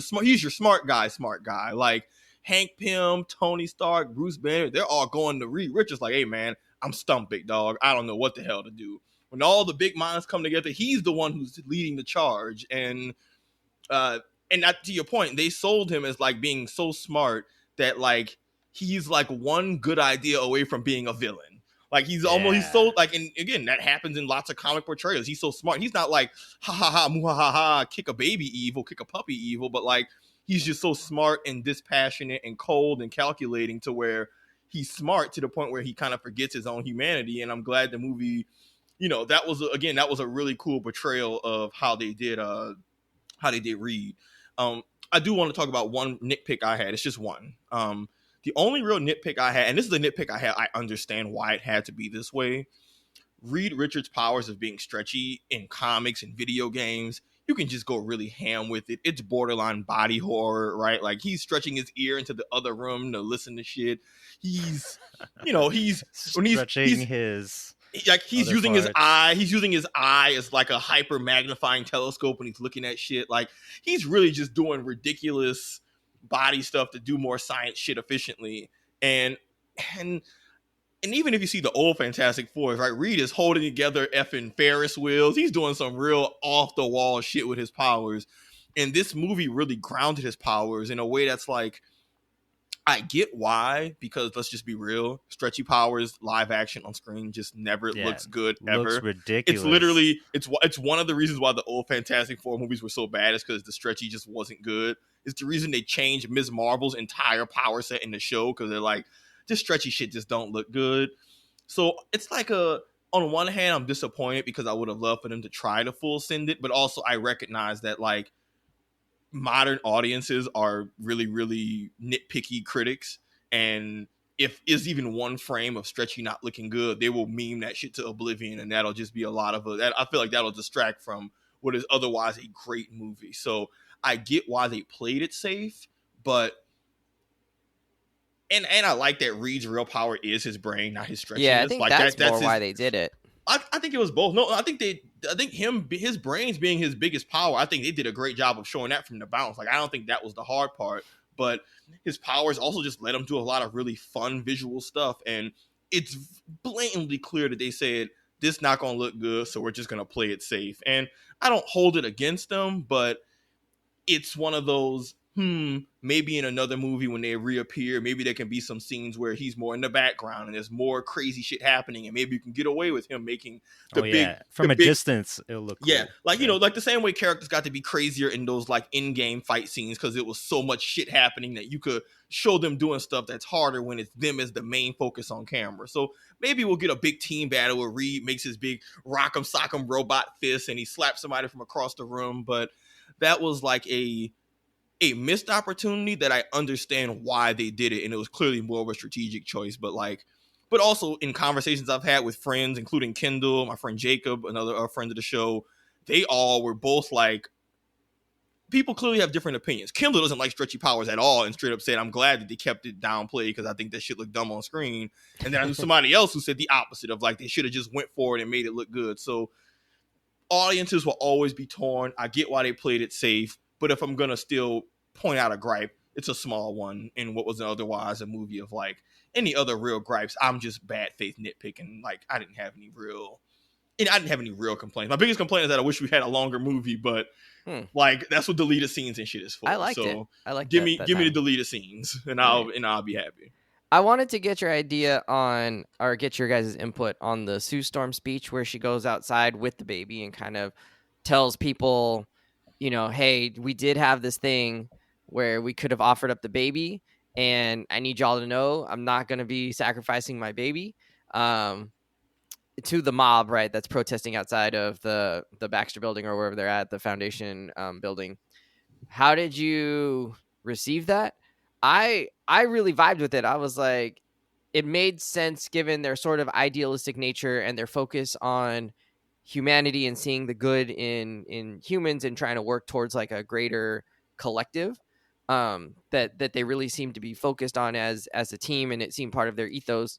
your smart guy. Like Hank Pym, Tony Stark, Bruce Banner, they're all going to Reed Richards like, hey man, I'm stumped, big dog. I don't know what the hell to do. When all the big minds come together, he's the one who's leading the charge. And that, to your point, they sold him as like being so smart that, like, he's like one good idea away from being a villain. Like, he's so, like, and again, that happens in lots of comic portrayals. He's so smart. He's not like, ha ha ha, mu ha ha ha, kick a baby evil, kick a puppy evil, but like, he's just so smart and dispassionate and cold and calculating to where he's smart to the point where he kind of forgets his own humanity. And I'm glad the movie, that was a really cool portrayal of how they did Reed. I do want to talk about one nitpick I had. It's just one. The only real nitpick I had, and this is the nitpick I had, I understand why it had to be this way. Reed Richards' powers of being stretchy in comics and video games, you can just go really ham with it. It's borderline body horror, right? Like he's stretching his ear into the other room to listen to shit. He's, he's when Stretching his he's other using his parts. eye. He's using his eye as like a hyper magnifying telescope when he's looking at shit. Like he's really just doing ridiculous body stuff to do more science shit efficiently. And even if you see the old Fantastic Four, right, Reed is holding together effing Ferris wheels. He's doing some real off the wall shit with his powers. And this movie really grounded his powers in a way that's like, I get why, because let's just be real, stretchy powers live action on screen just never looks good ever. Looks ridiculous. It's literally it's one of the reasons why the old Fantastic Four movies were so bad, is because the stretchy just wasn't good. It's the reason they changed Ms. Marvel's entire power set in the show, because they're like, this stretchy shit just don't look good. So it's like on one hand, I'm disappointed because I would have loved for them to try to full send it, but also I recognize that like modern audiences are really, really nitpicky critics, and if is even one frame of stretchy not looking good, they will meme that shit to oblivion, and that'll just be a lot of that. I feel like that'll distract from what is otherwise a great movie. So I get why they played it safe, but and I like that Reed's real power is his brain, not his stretchiness. Yeah, I think like that's more his, why they did it. I think it was both. No, I think his brains being his biggest power, I think they did a great job of showing that from the bounce. Like, I don't think that was the hard part, but his powers also just let him do a lot of really fun visual stuff. And it's blatantly clear that they said, this not going to look good, so we're just going to play it safe. And I don't hold it against them, but it's one of those, maybe in another movie when they reappear, maybe there can be some scenes where he's more in the background and there's more crazy shit happening, and maybe you can get away with him making from a distance it'll look cool. Like like the same way characters got to be crazier in those like in-game fight scenes, because it was so much shit happening that you could show them doing stuff that's harder when it's them as the main focus on camera. So maybe we'll get a big team battle where Reed makes his big rock'em sock'em robot fist and he slaps somebody from across the room, but that was like a missed opportunity that I understand why they did it, and it was clearly more of a strategic choice. But also in conversations I've had with friends, including Kendall, my friend Jacob, another friend of the show, they all were both like, people clearly have different opinions. Kendall doesn't like stretchy powers at all and straight up said, I'm glad that they kept it downplayed because I think that shit looked dumb on screen. And then I knew somebody else who said the opposite, of like, they should have just went for it and made it look good. So audiences will always be torn. I get why they played it safe, but if I'm gonna still point out a gripe, it's a small one in what was otherwise a movie of like any other real gripes. I'm just bad faith nitpicking. Like, I didn't have any real complaints. My biggest complaint is that I wish we had a longer movie, but like that's what deleted scenes and shit is for. I liked it. I like. Give me the deleted scenes, and I'll be happy. I wanted to get your idea on, or get your guys' input on the Sue Storm speech where she goes outside with the baby and kind of tells people, hey, we did have this thing where we could have offered up the baby, and I need y'all to know I'm not going to be sacrificing my baby to the mob, right, that's protesting outside of the Baxter building or wherever they're at, the foundation building. How did you receive that? I really vibed with it. I was like, it made sense given their sort of idealistic nature and their focus on humanity and seeing the good in humans and trying to work towards like a greater collective that they really seem to be focused on as a team, and it seemed part of their ethos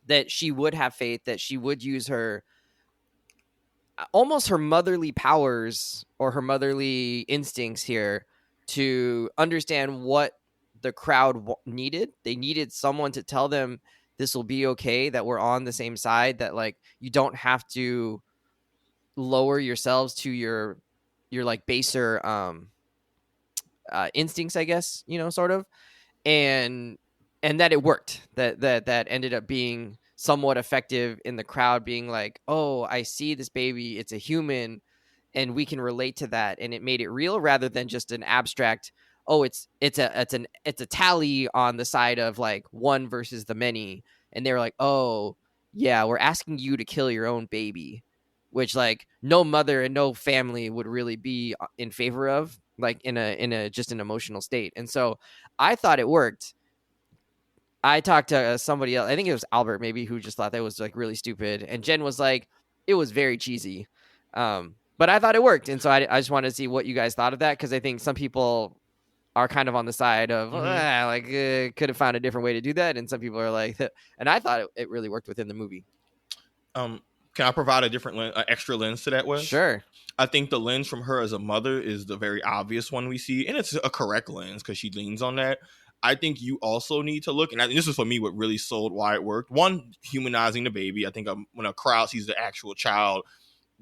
that she would have faith, that she would use her almost her motherly powers or her motherly instincts here to understand what the crowd needed. They needed someone to tell them this will be okay, that we're on the same side, that like you don't have to lower yourselves to your like baser instincts, I guess, sort of, and that it worked, that ended up being somewhat effective in the crowd being like, oh, I see this baby, it's a human, and we can relate to that, and it made it real rather than just an abstract, oh, it's a tally on the side of like one versus the many, and they were like, oh yeah, we're asking you to kill your own baby, which like no mother and no family would really be in favor of, like in a just an emotional state. And so I thought it worked. I talked to somebody else, I think it was Albert maybe, who just thought that was like really stupid, and Jen was like, it was very cheesy. But I thought it worked, and so I just wanted to see what you guys thought of that, because I think some people are kind of on the side of could have found a different way to do that, and some people are like, and I thought it really worked within the movie. Can I provide a different extra lens to that, Wes? Sure. I think the lens from her as a mother is the very obvious one we see, and it's a correct lens because she leans on that. I think you also need to look, and this is for me what really sold why it worked. One, humanizing the baby. I think when a crowd sees the actual child,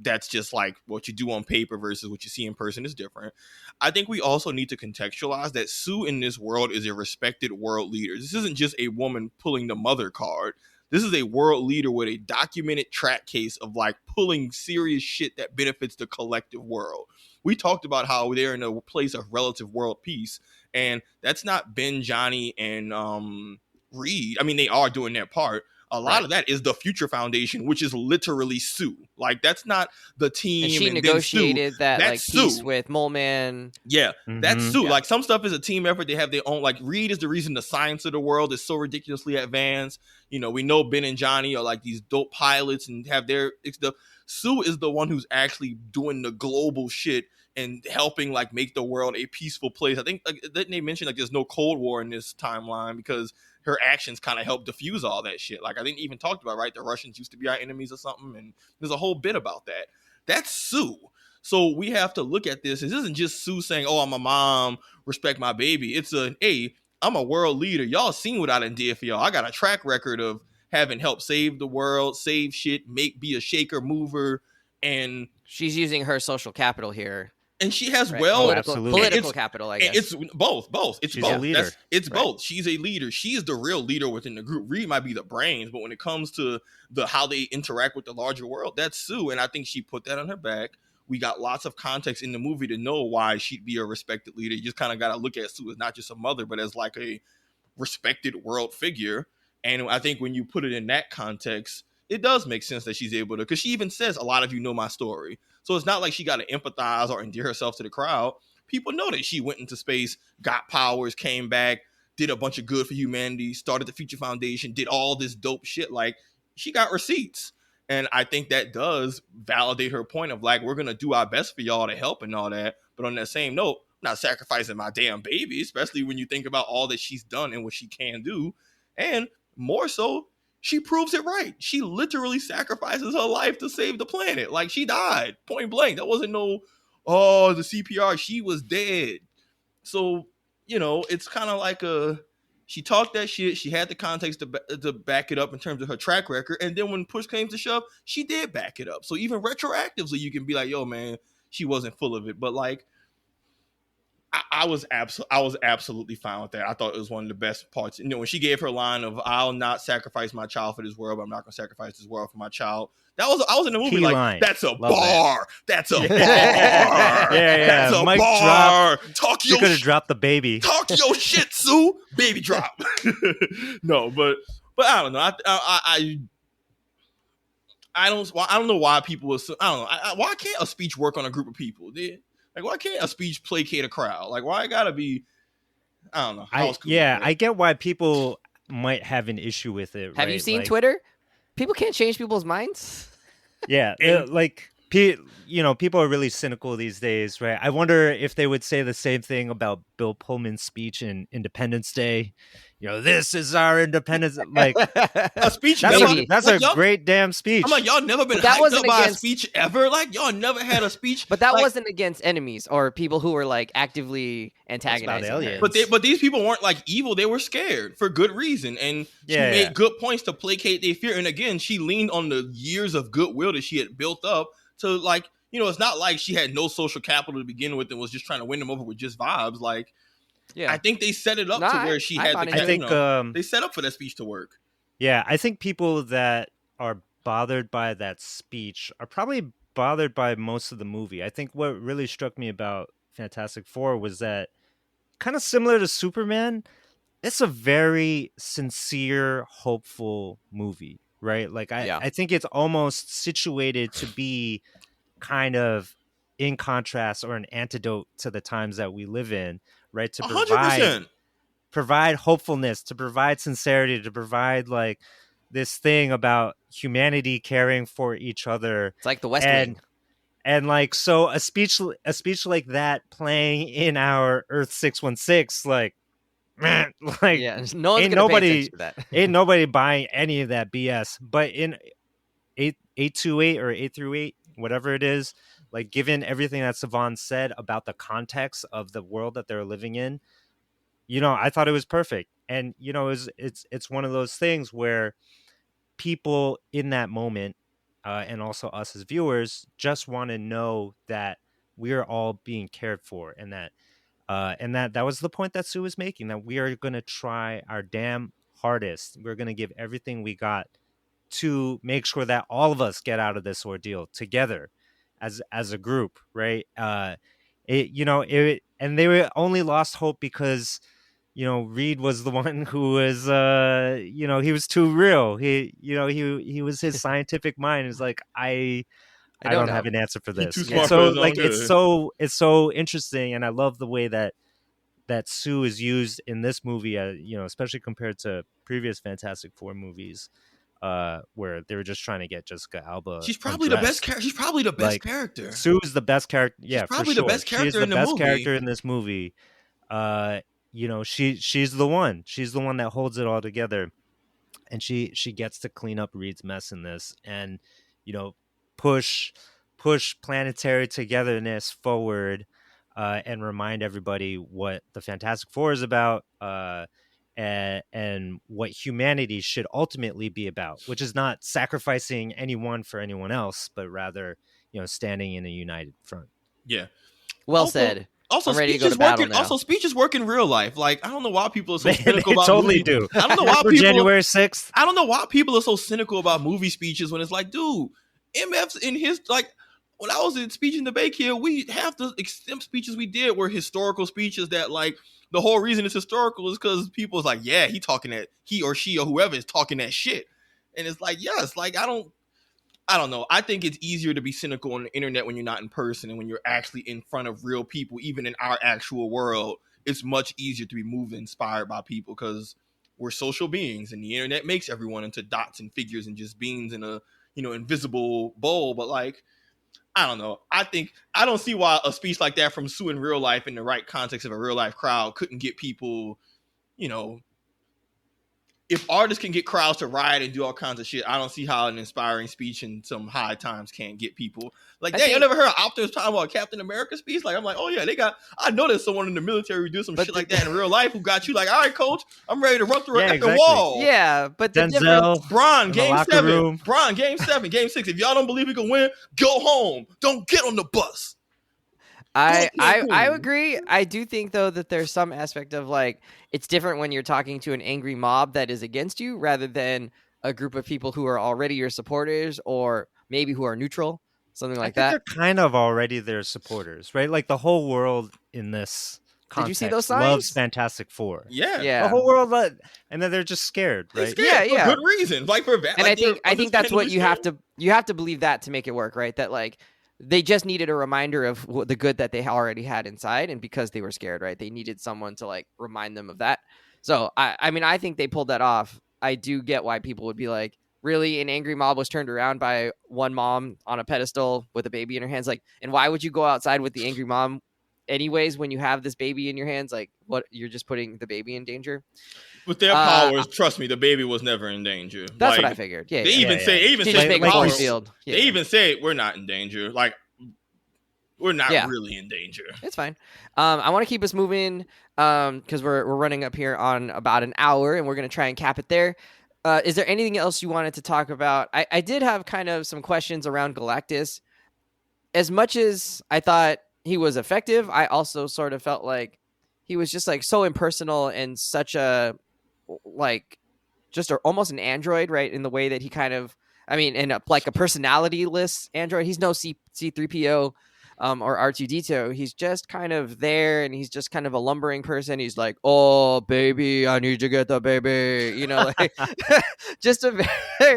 that's just like what you do on paper versus what you see in person is different. I think we also need to contextualize that Sue in this world is a respected world leader. This isn't just a woman pulling the mother card. This is a world leader with a documented track case of like pulling serious shit that benefits the collective world. We talked about how they're in a place of relative world peace, and that's not Ben, Johnny, and Reed. I mean, they are doing their part. A lot of that is the Future Foundation, which is literally Sue. Like, that's not the team. And she negotiated that like peace with Mole Man. Yeah, that's Sue. Yeah. Like, some stuff is a team effort. They have their own. Like, Reed is the reason the science of the world is so ridiculously advanced. You know, we know Ben and Johnny are like these dope pilots and have their. Sue is the one who's actually doing the global shit and helping like make the world a peaceful place. I think didn't they mention like there's no Cold War in this timeline because her actions kind of help diffuse all that shit. Like I didn't even talk about, right? The Russians used to be our enemies or something. And there's a whole bit about that. That's Sue. So we have to look at this. This isn't just Sue saying, oh, I'm a mom, respect my baby. It's I'm a world leader. Y'all seen what I done did for y'all. I got a track record of having helped save the world, save shit, be a shaker, mover. And she's using her social capital here. And she has political capital, I guess. It's both. It's she's both. A leader. It's both. She's a leader. She is the real leader within the group. Reed might be the brains, but when it comes to how they interact with the larger world, that's Sue. And I think she put that on her back. We got lots of context in the movie to know why she'd be a respected leader. You just kind of got to look at Sue as not just a mother, but as like a respected world figure. And I think when you put it in that context, it does make sense that she's able to, because she even says, a lot of you know my story. So it's not like she got to empathize or endear herself to the crowd. People know that she went into space, got powers, came back, did a bunch of good for humanity, started the Future Foundation, did all this dope shit. Like, she got receipts. And I think that does validate her point of like, we're going to do our best for y'all to help and all that. But on that same note, I'm not sacrificing my damn baby, especially when you think about all that she's done and what she can do. And more so, she proves it right. She literally sacrifices her life to save the planet. Like, she died, point blank. That wasn't the CPR. She was dead. So, you know, it's kind of like she talked that shit. She had the context to back it up in terms of her track record. And then when push came to shove, she did back it up. So even retroactively, you can be like, yo, man, she wasn't full of it. But like, I was absolutely fine with that. I thought it was one of the best parts. You know, when she gave her line of "I'll not sacrifice my child for this world, but I'm not going to sacrifice this world for my child." I was in the movie like, line. That's a bar. That's a bar. Yeah. That's a Mike bar. Drop. Talk you could have dropped the baby. Talk your shit, Sue. Baby drop. No, but I don't know. I don't know why people are. I don't know. Why can't a speech work on a group of people? Like, why can't a speech placate a crowd? Like, why it gotta be? I don't know. I get why people might have an issue with it. Have you seen Twitter? People can't change people's minds. Yeah, people are really cynical these days, right? I wonder if they would say the same thing about Bill Pullman's speech in Independence Day. You know, this is our independence. Like a speech. That's a great damn speech. I'm like, y'all never been hyped up by a speech ever. Like, y'all never had a speech. But that wasn't against enemies or people who were like actively antagonizing aliens. But these people weren't like evil. They were scared for good reason, and she made good points to placate their fear. And again, she leaned on the years of goodwill that she had built up to, like, you know, it's not like she had no social capital to begin with and was just trying to win them over with just vibes. Like, yeah, I think they set it up to where she had the. I think they set up for that speech to work. Yeah, I think people that are bothered by that speech are probably bothered by most of the movie. I think what really struck me about Fantastic Four was that, kind of similar to Superman, it's a very sincere, hopeful movie, right? Like I think it's almost situated to be kind of in contrast or an antidote to the times that we live in. Right, to provide hopefulness, to provide sincerity, to provide like this thing about humanity caring for each other. It's like the West Wing. And like, so a speech like that playing in our Earth 616, like, man, like, Yeah, no one's gonna pay attention to that. ain't nobody buying any of that BS. But in 828 or 838, whatever it is, like, given everything that Savon said about the context of the world that they're living in, I thought it was perfect. And it's one of those things where people in that moment, and also us as viewers, just want to know that we are all being cared for, and that was the point that Sue was making, that we are going to try our damn hardest. We're going to give everything we got to make sure that all of us get out of this ordeal together as a group, right? And they were only lost hope because Reed was the one who was he was too real. He was, his scientific mind is like, I don't have an answer for this. Too smart So for his own like good. it's so interesting, and I love the way that Sue is used in this movie, especially compared to previous Fantastic Four movies, where they were just trying to get Jessica Alba. She's probably the best character. She's probably the best Like, character. Sue's the best character. Yeah, She's probably for sure. the best character in the best movie. character in this movie. She's the one. She's the one that holds it all together, and she gets to clean up Reed's mess in this, and push planetary togetherness forward, and remind everybody what the Fantastic Four is about, and what humanity should ultimately be about, which is not sacrificing anyone for anyone else, but rather standing in a united front. Yeah. Well said. Also, I'm ready to speech go is to battle working. now. Also, speeches work in real life. Like, I don't know why people are so They cynical about totally movie. do. I don't know why For people. January 6th. I don't know why people are so cynical about movie speeches when it's like, dude, MF's in his, like, when I was in speech and debate here, we half the extent speeches we did were historical speeches that, like, the whole reason it's historical is because people was like, yeah, he or she or whoever is talking that shit. And it's like, yes, like, I don't know. I think it's easier to be cynical on the internet when you're not in person, and when you're actually in front of real people, even in our actual world, it's much easier to be moved and inspired by people because we're social beings, and the internet makes everyone into dots and figures and just beings in a invisible bowl. But like, I don't know. I don't see why a speech like that from Sue in real life in the right context of a real life crowd couldn't get people, if artists can get crowds to riot and do all kinds of shit, I don't see how an inspiring speech in some high times can't get people. Like, you never heard Optimus talking about Captain America speech? Like, I'm like, oh yeah, I know there's someone in the military who do some shit like that in real life who got you like, all right, coach, I'm ready to run through an effing wall. Yeah, but the Denzel, Bron, game 7. Room. Bron, game 7, game 6. If y'all don't believe we can win, go home. Don't get on the bus. I agree. I do think though that there's some aspect of like it's different when you're talking to an angry mob that is against you rather than a group of people who are already your supporters or maybe who are neutral, something like that. They're kind of already their supporters, right? Like the whole world in this context Did you see those signs? loves Fantastic Four. Yeah. The whole world and then they're just scared, right? They're scared for good reason. Like for bad. And like I think that's what you have to believe that to make it work, right? That like they just needed a reminder of the good that they already had inside, and because they were scared, right? They needed someone to like remind them of that. So I mean, I think they pulled that off. I do get why people would be like, really, an angry mob was turned around by one mom on a pedestal with a baby in her hands. Like, and why would you go outside with the angry mom anyways when you have this baby in your hands? Like, what, you're just putting the baby in danger? With their powers, trust me, the baby was never in danger. That's what I figured. Yeah, they even say they even say we're not in danger. Like, we're not really in danger. It's fine. I want to keep us moving because we're running up here on about an hour, and we're going to try and cap it there. Is there anything else you wanted to talk about? I did have kind of some questions around Galactus. As much as I thought he was effective, I also sort of felt like he was just like so impersonal and such a like just almost an android, right? In the way that he kind of, I mean, in like a personality-less android. He's no C3PO or R2D2. He's just kind of there, and he's just kind of a lumbering person. He's like, oh, baby, I need to get the baby. Like just a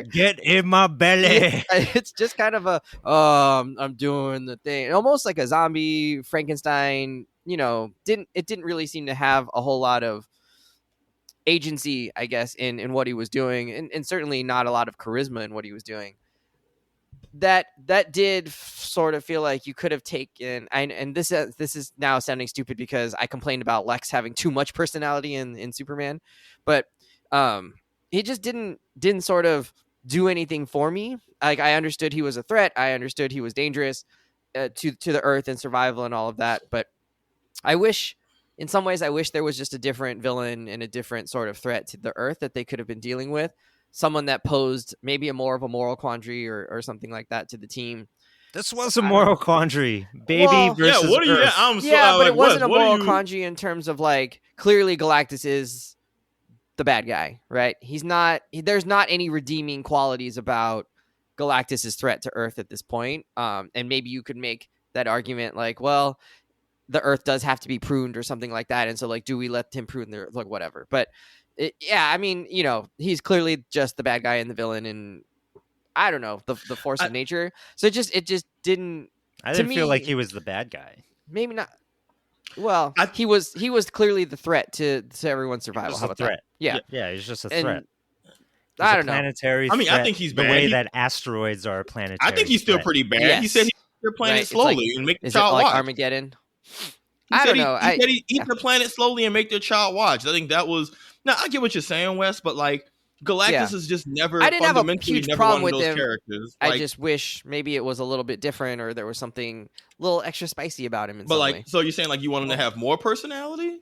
get in my belly. It's just kind of a, I'm doing the thing. Almost like a zombie Frankenstein, didn't really seem to have a whole lot of agency, I guess, in what he was doing, and certainly not a lot of charisma in what he was doing. that did sort of feel like you could have taken, and this is now sounding stupid because I complained about Lex having too much personality in Superman, but he just didn't sort of do anything for me. Like, I understood he was a threat, I understood he was dangerous to the Earth and survival and all of that, but in some ways I wish there was just a different villain and a different sort of threat to the Earth that they could have been dealing with. Someone that posed maybe more of a moral quandary or something like that to the team. This was a moral quandary, baby Well, versus what are you? Earth. But it wasn't Wes, a moral quandary in terms of like, clearly Galactus is the bad guy, right? He's not. There's not any redeeming qualities about Galactus's threat to Earth at this point. And maybe you could make that argument like, well, the Earth does have to be pruned or something like that, and so like, do we let him prune the Earth? Like, whatever. But I mean, he's clearly just the bad guy and the villain, and I don't know, the force of nature. So it just didn't. I didn't feel like he was the bad guy. Maybe not. Well, he was clearly the threat to everyone's survival. How about threat? That? Yeah, he's just a threat. I don't know. Planetary. I mean, I think he's the bad. way that asteroids are planetary. I think he's still pretty bad. Yes. He said he'd eat the planet slowly and make the child watch. Armageddon? I don't know. He said he'd eat the planet slowly and make their child watch. I think that was. Now, I get what you're saying, Wes, but like, Galactus is just never. I didn't have a huge problem with him. Characters. I just wish maybe it was a little bit different, or there was something a little extra spicy about him. But like, so you're saying like you want him to have more personality?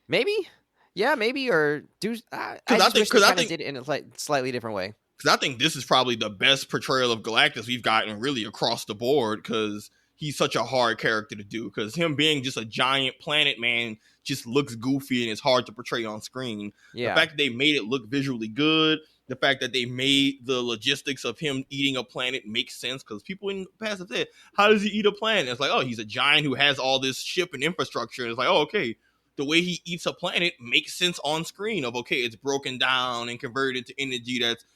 Maybe, yeah, maybe, or do. I think they did it in a slightly different way. Because I think this is probably the best portrayal of Galactus we've gotten really across the board. Because he's such a hard character to do. Because him being just a giant planet man just looks goofy and it's hard to portray on screen. Yeah. The fact that they made it look visually good, the fact that they made the logistics of him eating a planet make sense, because people in the past have said, how does he eat a planet? It's like, oh, he's a giant who has all this ship and infrastructure. And it's like, oh, okay, the way he eats a planet makes sense on screen of, okay, it's broken down and converted to energy that's,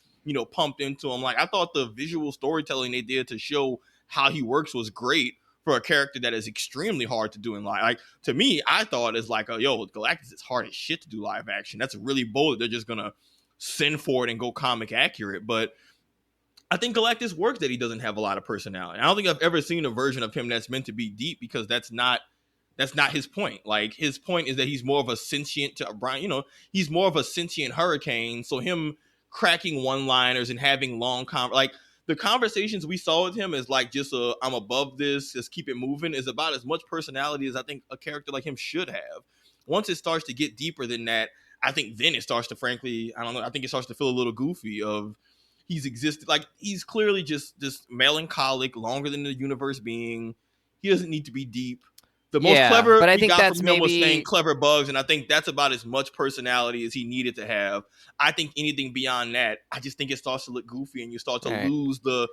pumped into him. Like, I thought the visual storytelling they did to show how he works was great for a character that is extremely hard to do in live. Like, to me, I thought it's like, Galactus is hard as shit to do live action. That's really bold. They're just gonna send for it and go comic accurate. But I think Galactus works that he doesn't have a lot of personality. I don't think I've ever seen a version of him that's meant to be deep, because that's not his point. Like, his point is that he's more of a sentient he's more of a sentient hurricane. So him cracking one-liners and having long the conversations we saw with him is like just I'm above this, just keep it moving, is about as much personality as I think a character like him should have. Once it starts to get deeper than that, I think then it starts to, frankly, I don't know, I think it starts to feel a little goofy of he's existed. Like, he's clearly just this melancholic, longer than the universe being. He doesn't need to be deep. The most clever but I think that's from him was saying clever bugs, and I think that's about as much personality as he needed to have. I think anything beyond that, I just think it starts to look goofy, and you start to lose the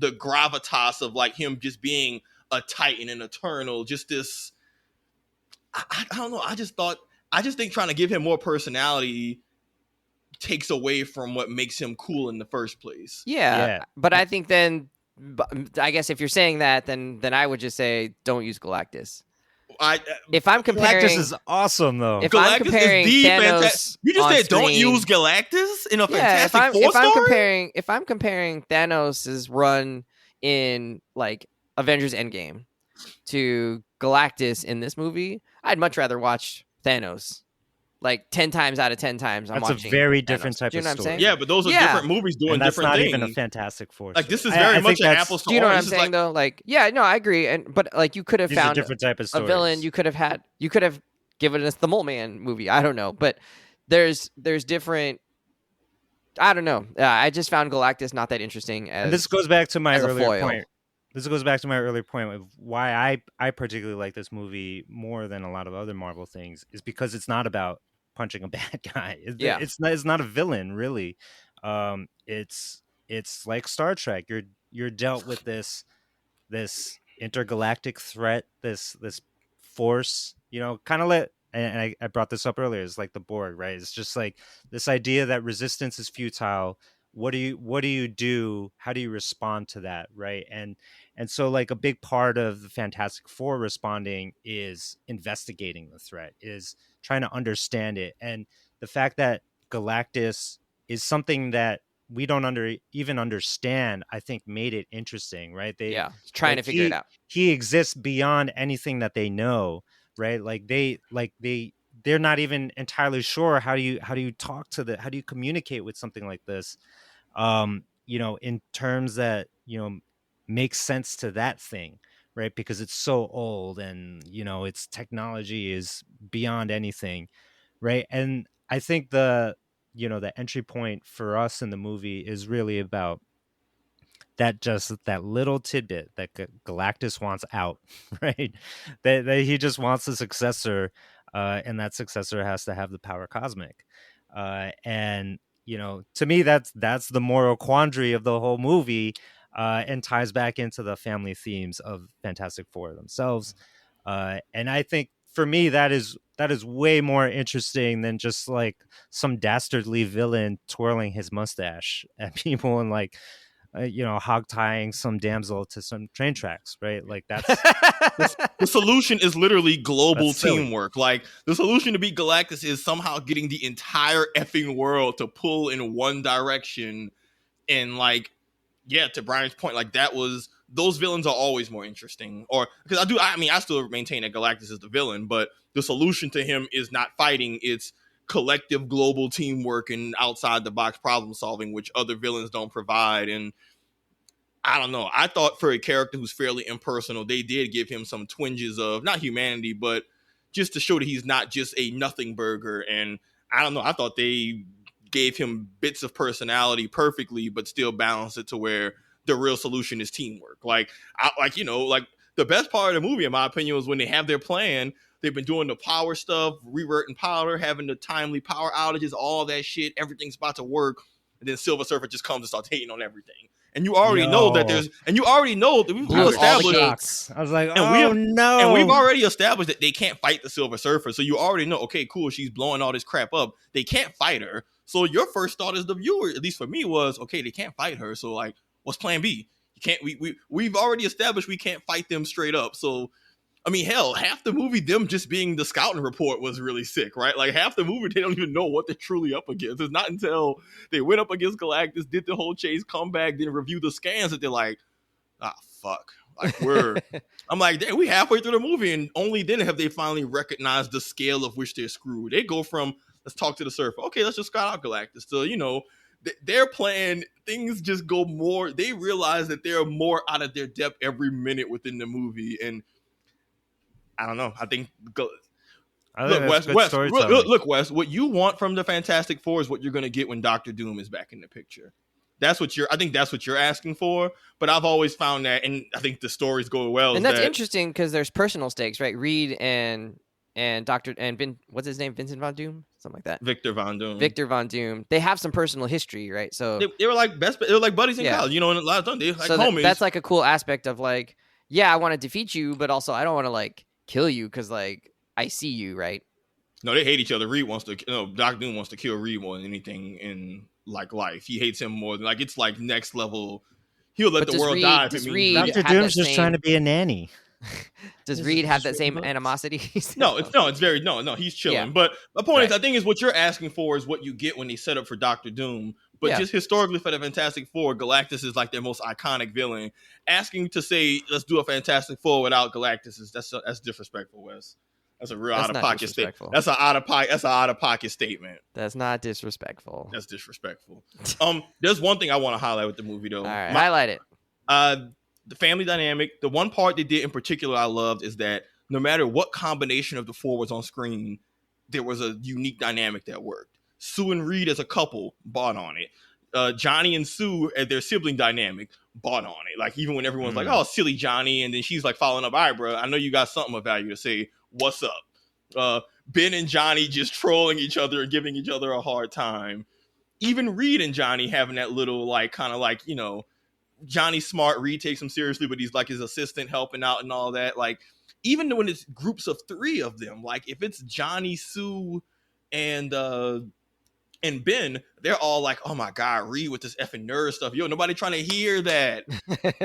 gravitas of like him just being a titan and eternal. Just this, I don't know. I just think trying to give him more personality takes away from what makes him cool in the first place. Yeah. But I think then, I guess if you're saying that, then I would just say don't use Galactus. If I'm comparing, Galactus is awesome though. If Galactus I'm comparing Thanos, you just said screen, don't use Galactus in a Fantastic Four story. If I'm comparing Thanos' run in like Avengers Endgame to Galactus in this movie, I'd much rather watch Thanos. Like 10 times out of 10 times, I'm watching. That's a very different type of story. Yeah, but those are different movies doing different things. That's not even a Fantastic Four. Like, this is very much an apples to oranges. Do you know what I'm saying though? Like, yeah, no, I agree. But like, you could have found a different type of stories. A villain. You could have given us the Mole Man movie. I don't know, but there's different. I don't know. I just found Galactus not that interesting. And this goes back to my earlier point. This goes back to my earlier point of why I particularly like this movie more than a lot of other Marvel things, is because it's not about punching a bad guy. It's not a villain really. It's like Star Trek. You're dealt with this intergalactic threat, this force, kind of and I brought this up earlier. It's like the Borg, right? It's just like this idea that resistance is futile. What do you do? How do you respond to that, right? And so like a big part of the Fantastic Four responding is investigating the threat, is trying to understand it. And the fact that Galactus is something that we don't even understand, I think made it interesting, right? They trying to figure it out. He exists beyond anything that they know, right? They're not even entirely sure how do you talk to how do you communicate with something like this, in terms that makes sense to that thing, right? Because it's so old and its technology is beyond anything, right? And I think the entry point for us in the movie is really about that little tidbit that Galactus wants out, right? That he just wants a successor, and that successor has to have the power cosmic. And to me, that's the moral quandary of the whole movie, and ties back into the family themes of Fantastic Four themselves. And I think for me, that is way more interesting than just like some dastardly villain twirling his mustache at people and like, hog tying some damsel to some train tracks, right? Like that's the solution is literally global teamwork. Like the solution to beat Galactus is somehow getting the entire effing world to pull in one direction. And like, yeah, to Brian's point, like those villains are always more interesting. Or because I still maintain that Galactus is the villain, but the solution to him is not fighting, it's collective global teamwork and outside the box problem solving, which other villains don't provide. And I don't know, I thought for a character who's fairly impersonal, they did give him some twinges of not humanity, but just to show that he's not just a nothing burger. And I don't know, I thought they gave him bits of personality perfectly, but still balanced it to where the real solution is teamwork. Like the best part of the movie, in my opinion, was when they have their plan. They've been doing the power stuff, reverting power, having the timely power outages, all that shit. Everything's about to work. And then Silver Surfer just comes and starts hating on everything. And you already know that we've established. I was like, no. And we've already established that they can't fight the Silver Surfer. So you already know, okay, cool, she's blowing all this crap up. They can't fight her. So your first thought as the viewer, at least for me, was, okay, they can't fight her. So like, what's plan B? You can't, we've already established we can't fight them straight up. So I mean, hell, half the movie, them just being the scouting report was really sick, right? Like half the movie, they don't even know what they're truly up against. It's not until they went up against Galactus, did the whole chase, come back, then review the scans that they're like, fuck. Like I'm like, damn, we halfway through the movie, and only then have they finally recognized the scale of which they're screwed. They go from, let's talk to the Surfer. Okay, let's just scout out Galactus. So, their plan, things just go more. They realize that they're more out of their depth every minute within the movie. And I don't know. I think Look, Wes, what you want from the Fantastic Four is what you're going to get when Doctor Doom is back in the picture. I think that's what you're asking for. But I've always found that, and I think the stories go well. And that's interesting because there's personal stakes, right? Reed and what's his name? Vincent Von Doom? Something like that. Victor Von Doom. They have some personal history, right? So they were like buddies in college, and a lot of times they're like homies. That's like a cool aspect of like, yeah, I want to defeat you, but also I don't want to like kill you because like I see you, right? No, they hate each other. Doctor Doom wants to kill Reed more than anything in like life. He hates him more than like it's like next level. He'll let the world die. Dr. Doom's just trying to be a nanny. Does Reed have that same animosity? No, he's chilling. Yeah. But my point is, I think is what you're asking for is what you get when they set up for Doctor Doom. But just historically for the Fantastic Four, Galactus is like their most iconic villain. Asking to say, let's do a Fantastic Four without Galactus that's disrespectful, Wes. That's a real out of pocket statement. That's an out of pocket statement. That's not disrespectful. That's disrespectful. There's one thing I want to highlight with the movie though. All right, highlight it. The family dynamic. The one part they did in particular I loved is that no matter what combination of the four was on screen, there was a unique dynamic that worked. Sue and Reed as a couple bought on it. Johnny and Sue as their sibling dynamic bought on it. Like even when everyone's like, "Oh, silly Johnny," and then she's like following up, "All right, bro, I know you got something of value to say. What's up?" Ben and Johnny just trolling each other and giving each other a hard time. Even Reed and Johnny having that little like kind of like Johnny's smart, Reed takes him seriously, but he's like his assistant helping out and all that. Like even when it's groups of three of them, like if it's Johnny, Sue, and Ben, they're all like, "Oh my God, Reed with this effing nerd stuff. Yo, nobody trying to hear that."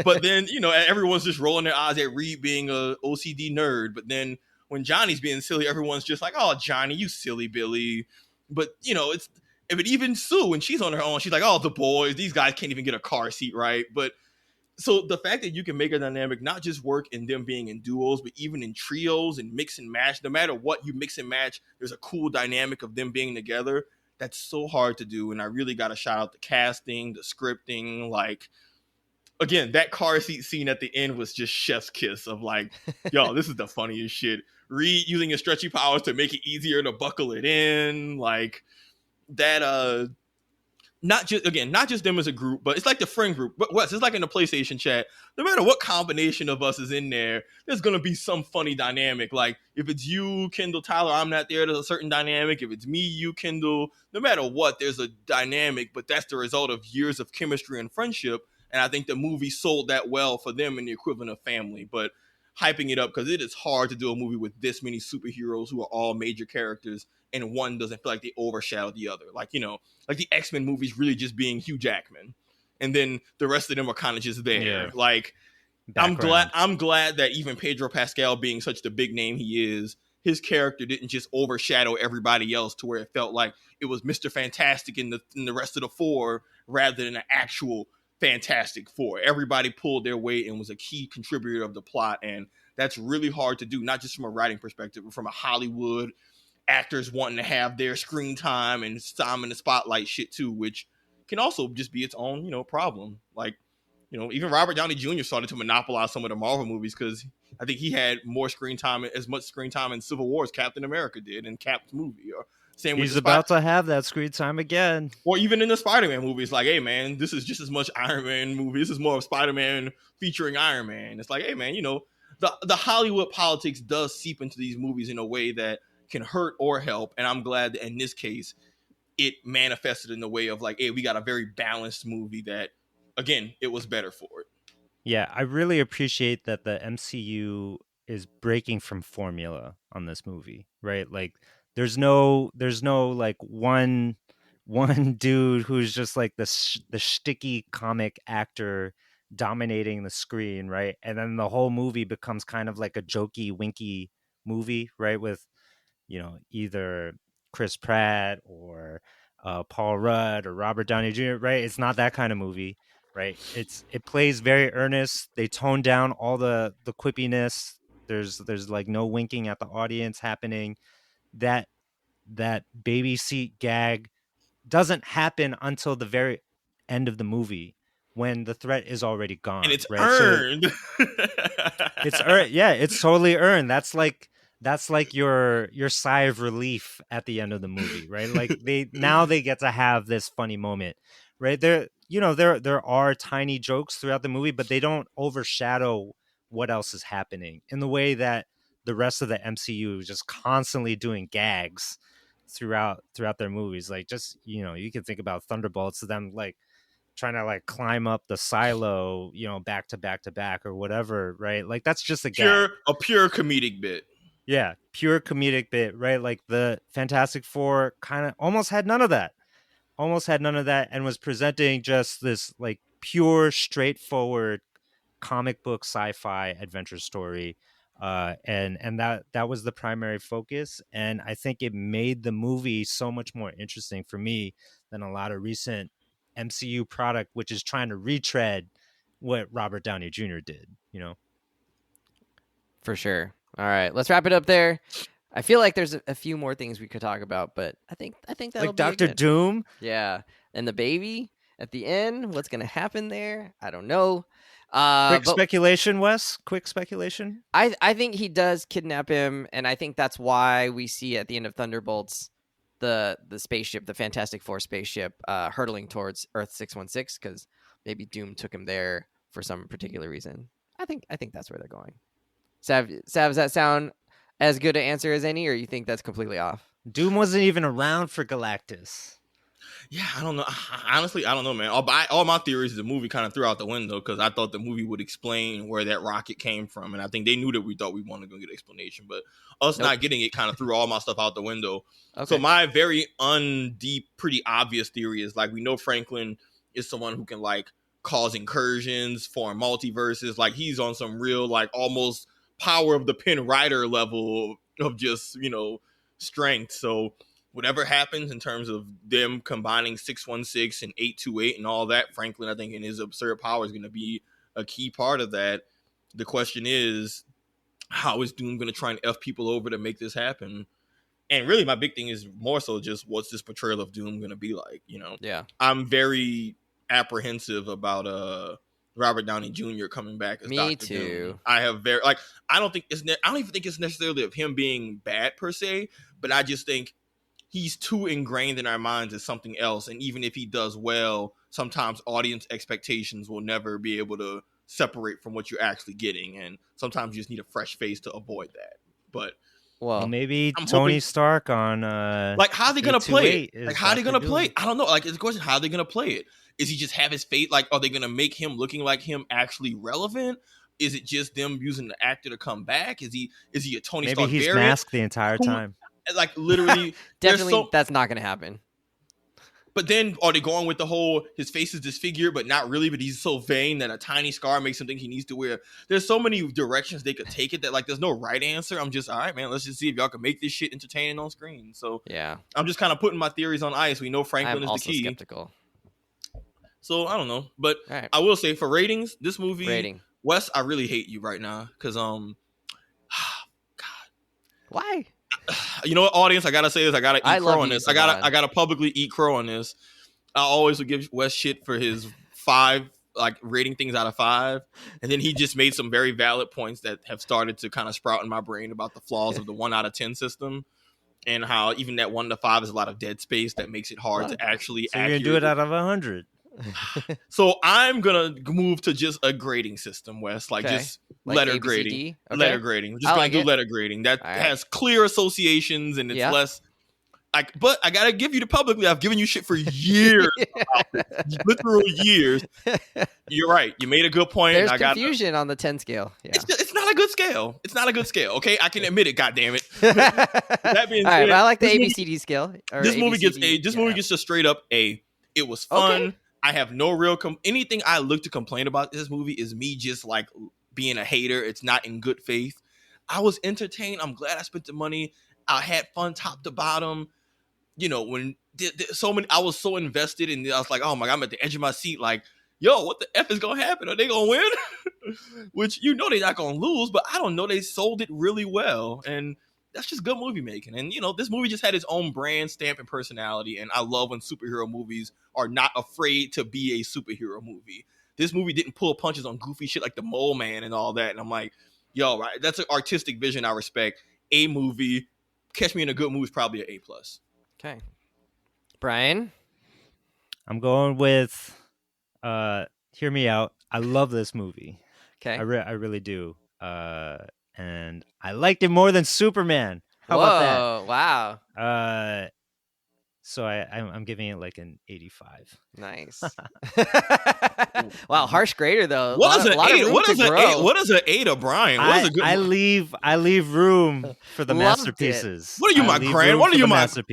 But then, everyone's just rolling their eyes at Reed being a OCD nerd. But then when Johnny's being silly, everyone's just like, "Oh, Johnny, you silly Billy." But, But even Sue, when she's on her own, she's like, oh, the boys, these guys can't even get a car seat, right? But so the fact that you can make a dynamic not just work in them being in duos, but even in trios and mix and match, no matter what you mix and match, there's a cool dynamic of them being together. That's so hard to do. And I really got to shout out the casting, the scripting. Like, again, that car seat scene at the end was just chef's kiss of like, yo, this is the funniest shit. Reed using his stretchy powers to make it easier to buckle it in. Like that, not just them as a group, but it's like the friend group. But Wes, it's like in the PlayStation chat. No matter what combination of us is in there, there's gonna be some funny dynamic. Like if it's you, Kendall, Tyler, I'm not there. There's a certain dynamic. If it's me, you, Kendall, no matter what, there's a dynamic. But that's the result of years of chemistry and friendship. And I think the movie sold that well for them in the equivalent of family. But hyping it up because it is hard to do a movie with this many superheroes who are all major characters and one doesn't feel like they overshadow the other. Like, like the X-Men movies really just being Hugh Jackman. And then the rest of them are kind of just there. Yeah. Like, background. I'm glad that even Pedro Pascal being such the big name he is, his character didn't just overshadow everybody else to where it felt like it was Mr. Fantastic in the rest of the four rather than an actual Fantastic Four. Everybody pulled their weight and was a key contributor of the plot. And that's really hard to do, not just from a writing perspective, but from a Hollywood actors wanting to have their screen time and time in the spotlight shit too, which can also just be its own, problem. Like, even Robert Downey Jr. started to monopolize some of the Marvel movies because I think he had more screen time, as much screen time in Civil War as Captain America did in Cap's movie. Or same with he's about to have that screen time again. Or even in the Spider-Man movies, like, hey man, this is just as much Iron Man movie. This is more of Spider-Man featuring Iron Man. It's like, hey man, the Hollywood politics does seep into these movies in a way that can hurt or help. And I'm glad that in this case, it manifested in the way of like, hey, we got a very balanced movie that, again, it was better for it. Yeah, I really appreciate that the MCU is breaking from formula on this movie, right? Like there's no like one dude who's just like the shticky comic actor dominating the screen, right? And then the whole movie becomes kind of like a jokey, winky movie, right? With either Chris Pratt or Paul Rudd or Robert Downey Jr., right? It's not that kind of movie, right? It plays very earnest. They tone down all the quippiness. There's like no winking at the audience happening. That baby seat gag doesn't happen until the very end of the movie when the threat is already gone. And it's right? earned. So it's earned. Yeah, it's totally earned. That's like your sigh of relief at the end of the movie, right? Like they get to have this funny moment, right? There are tiny jokes throughout the movie, but they don't overshadow what else is happening in the way that the rest of the MCU is just constantly doing gags throughout their movies. Like just, you can think about Thunderbolts, them like trying to like climb up the silo, back to back to back or whatever, right? Like that's just a pure comedic bit. Yeah, pure comedic bit, right? Like the Fantastic Four kind of almost had none of that, and was presenting just this like pure, straightforward comic book sci-fi adventure story, and that was the primary focus. And I think it made the movie so much more interesting for me than a lot of recent MCU product, which is trying to retread what Robert Downey Jr. did, For sure. All right, let's wrap it up there. I feel like there's a few more things we could talk about, but I think that'll like Dr. Doom. Yeah, and the baby at the end. What's gonna happen there? I don't know. Quick speculation, Wes. Quick speculation. I think he does kidnap him, and I think that's why we see at the end of Thunderbolts the spaceship, the Fantastic Four spaceship, hurtling towards Earth 616, because maybe Doom took him there for some particular reason. I think that's where they're going. Sav, does that sound as good an answer as any, or you think that's completely off? Doom wasn't even around for Galactus. Yeah, I don't know. Honestly, I don't know, man. All my theories of the movie kind of threw out the window because I thought the movie would explain where that rocket came from. And I think they knew that we thought we wanted to go get an explanation. But us not getting it kind of threw all my stuff out the window. Okay. So my very undeep, pretty obvious theory is like we know Franklin is someone who can like cause incursions, form multiverses. Like he's on some real like almost power of the pen writer level of just, strength. So whatever happens in terms of them combining 616 and 828 and all that, Franklin, I think in his absurd power is going to be a key part of that. The question is, how is Doom going to try and F people over to make this happen? And really, my big thing is more so just what's this portrayal of Doom going to be like? You know, I'm very apprehensive about Robert Downey Jr. coming back as Me Dr. too. Doom. I don't even think it's necessarily of him being bad per se, but I just think he's too ingrained in our minds as something else. And even if he does well, sometimes audience expectations will never be able to separate from what you're actually getting. And sometimes you just need a fresh face to avoid that. But well, maybe Tony Stark on like, how are they gonna play it? Like, how are they gonna play it? I don't know. Like, it's a question, how are they gonna play it? Is he just have his face? Like, are they gonna make him looking like him actually relevant? Is it just them using the actor to come back? Is he a Tony Stark? Maybe he's masked the entire time. Like, literally, definitely that's not gonna happen. But then are they going with the whole his face is disfigured, but not really, but he's so vain that a tiny scar makes him think he needs to wear. There's so many directions they could take it that like there's no right answer. I'm just, all right, man, let's just see if y'all can make this shit entertaining on screen. So yeah, I'm just kind of putting my theories on ice. We know Franklin is the key. Skeptical. So I don't know. But I will say for ratings, this movie Wes, I really hate you right now. Cause God. Why? You know what, audience? I gotta say this. I gotta eat crow on this. I gotta publicly eat crow on this. I always would give Wes shit for his 5, like rating things out of 5, and then he just made some very valid points that have started to kind of sprout in my brain about the flaws of the 1 out of 10 system, and how even that 1 to 5 is a lot of dead space that makes it hard to actually. So you're gonna do it out of 100. So I'm gonna move to just a grading system, Wes. Like just letter grading. Okay. Letter grading. We're just gonna do letter grading. That has clear associations and it's less like, but I gotta give you the publicly, I've given you shit for years. Literal years. You're right. You made a good point. There's confusion on the 10 scale. Yeah. It's not a good scale. It's not a good scale. Okay, I can admit it. God damn it. That being said, I like the ABCD scale. This movie gets A. This movie gets a straight up A. It was fun. Okay. I have no real anything I look to complain about this movie is me just like being a hater. It's not in good faith. I was entertained. I'm glad I spent the money. I had fun top to bottom. You know, when so many, I was so invested in. I was like, oh my God, I'm at the edge of my seat. Like, yo, what the F is gonna happen? Are they gonna win? Which you know they're not gonna lose, but I don't know. They sold it really well, and that's just good movie making. And, you know, this movie just had its own brand, stamp, and personality. And I love when superhero movies are not afraid to be a superhero movie. This movie didn't pull punches on goofy shit like the Mole Man and all that. And I'm like, yo, right, that's an artistic vision I respect. A movie. Catch Me in a Good Movie is probably an A+. Okay. Brian? I'm going with hear me out. I love this movie. Okay. I really do. And I liked it more than Superman. How about that? Wow. So I'm giving it like an 85. Nice. Wow, harsh grader though. What is an A to Brian? I leave room for the masterpieces. What are you, What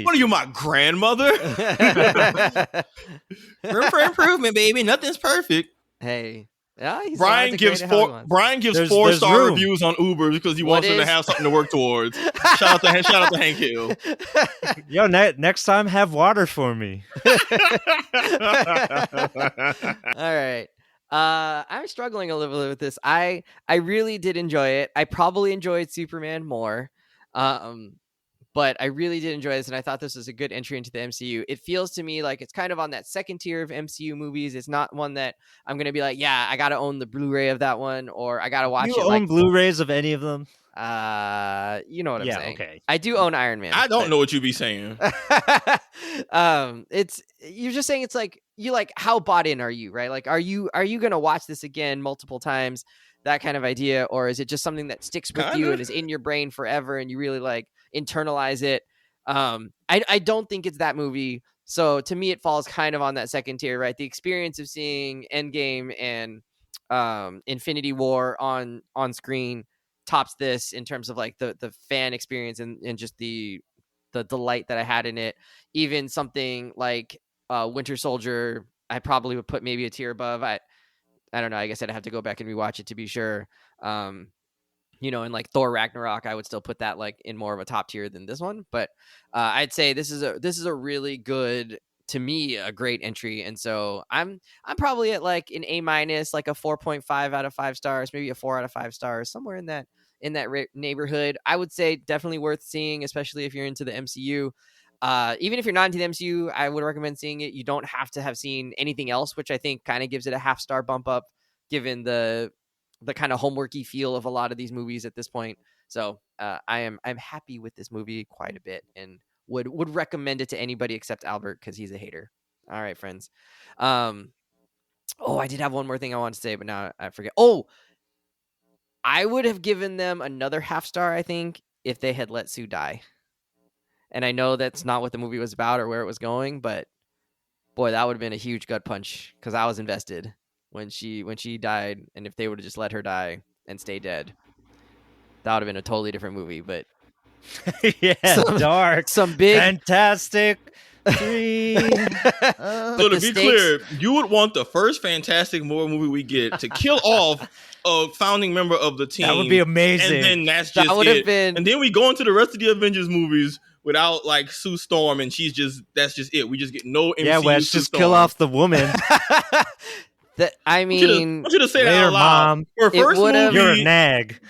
are you, my grandmother? Room for improvement, baby. Nothing's perfect. Hey. Yeah, Brian gives 4-star reviews on Uber because he wants them to have something to work towards. Shout out to Hank Hill. Yo, next time have water for me. All right. I'm struggling a little bit with this. I really did enjoy it. I probably enjoyed Superman more. But I really did enjoy this, and I thought this was a good entry into the MCU. It feels to me like it's kind of on that second tier of MCU movies. It's not one that I'm going to be like, yeah, I got to own the Blu-ray of that one, or I got to watch it. You own Blu-rays of any of them? You know what I'm saying. Okay. I do own Iron Man. I don't know what you be saying. You're just saying it's like, you like, how bought in are you, right? Like, are you going to watch this again multiple times? That kind of idea, or is it just something that sticks with you and is in your brain forever and you really like internalize it? I don't think it's that movie. So to me, it falls kind of on that second tier, right? The experience of seeing Endgame and Infinity War on screen tops this in terms of like the fan experience and just the delight that I had in it. Even something like Winter Soldier, I probably would put maybe a tier above. I don't know. I guess I'd have to go back and rewatch it to be sure. in like Thor Ragnarok, I would still put that like in more of a top tier than this one. But I'd say this is a really good, to me, a great entry. And so I'm probably at like an A minus, like a 4.5 out of 5 stars, maybe a 4 out of 5 stars, somewhere in that neighborhood. I would say definitely worth seeing, especially if you're into the MCU. Even if you're not into the MCU, I would recommend seeing it. You don't have to have seen anything else, which I think kind of gives it a half star bump up, given the kind of homeworky feel of a lot of these movies at this point. So I'm happy with this movie quite a bit, and would recommend it to anybody except Albert because he's a hater. All right, friends. I did have one more thing I wanted to say, but now I forget. Oh, I would have given them another half star, I think, if they had let Sue die. And I know that's not what the movie was about or where it was going, but boy, that would have been a huge gut punch because I was invested when she died, and if they would have just let her die and stay dead, that would have been a totally different movie. But dark, some big Fantastic 3. So to be clear, you would want the first Fantastic Four movie we get to kill off a founding member of the team. That would be amazing. And then that's just it. And then we go into the rest of the Avengers movies without like Sue Storm, and that's just it. We just get no MCU. Yeah, Wes, just kill off the woman. I mean, I should have said that out loud. Mom. For first movie, you're a nag.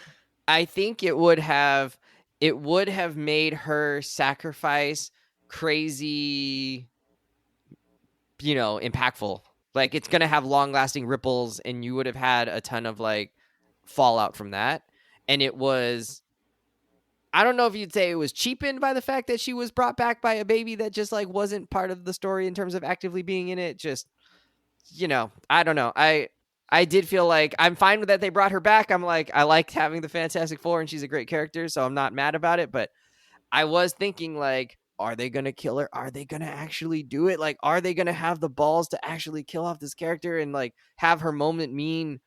I think it would have made her sacrifice crazy, impactful. Like, it's gonna have long lasting ripples, and you would have had a ton of like fallout from that. And it was, I don't know if you'd say it was cheapened by the fact that she was brought back by a baby that just like wasn't part of the story in terms of actively being in it. Just, I don't know. I did feel like I'm fine with that they brought her back. I'm like, I liked having the Fantastic Four, and she's a great character, so I'm not mad about it. But I was thinking, like, are they going to kill her? Are they going to actually do it? Like, are they going to have the balls to actually kill off this character and like have her moment mean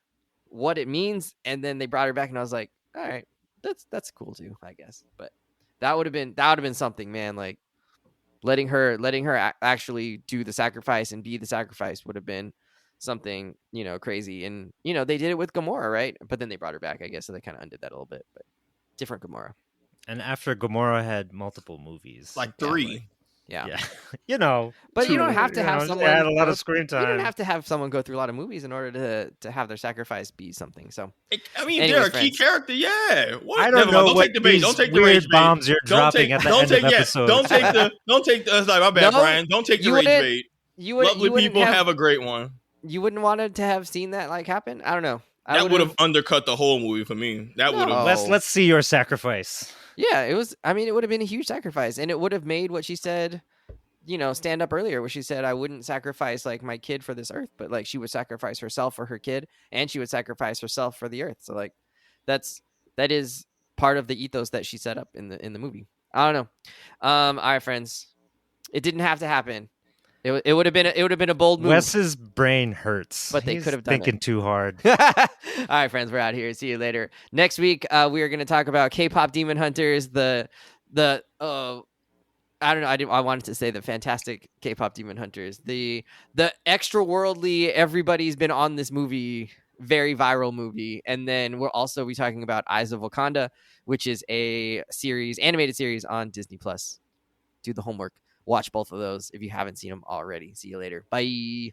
what it means? And then they brought her back, and I was like, all right, that's cool too, I guess. But that would have been something, man. Like letting her actually do the sacrifice and be the sacrifice would have been something, crazy. And they did it with Gamora, right? But then they brought her back, I guess, so they kind of undid that a little bit. But different Gamora. And after Gamora had multiple movies, like 3. Yeah. But you don't have to have someone had a lot of screen time. You don't have to have someone go through a lot of movies in order to have their sacrifice be something. So I mean, they're a key character, yeah. What? I don't know. Don't take the bait. Don't take the rage bombs you're dropping at the end of episodes. Don't take the. Like, my bad, Brian. Don't take the rage bait. Lovely people have a great one. You wouldn't want to have seen that like happen. I don't know. That would have undercut the whole movie for me. That would have. Let's see your sacrifice. Yeah, it was. I mean, it would have been a huge sacrifice, and it would have made what she said, stand up earlier, where she said, "I wouldn't sacrifice like my kid for this earth, but like she would sacrifice herself for her kid, and she would sacrifice herself for the earth." So like, that is part of the ethos that she set up in the movie. I don't know. All right, friends, it didn't have to happen. It would have been a bold move. Wes's brain hurts, but they could have done thinking too hard. All right, friends, we're out here. See you later. Next week, we are going to talk about K-pop Demon Hunters. I don't know. I wanted to say the fantastic K-pop Demon Hunters. The extra worldly. Everybody's been on this movie. Very viral movie. And then we'll also be talking about Eyes of Wakanda, which is a animated series on Disney Plus. Do the homework. Watch both of those if you haven't seen them already. See you later. Bye.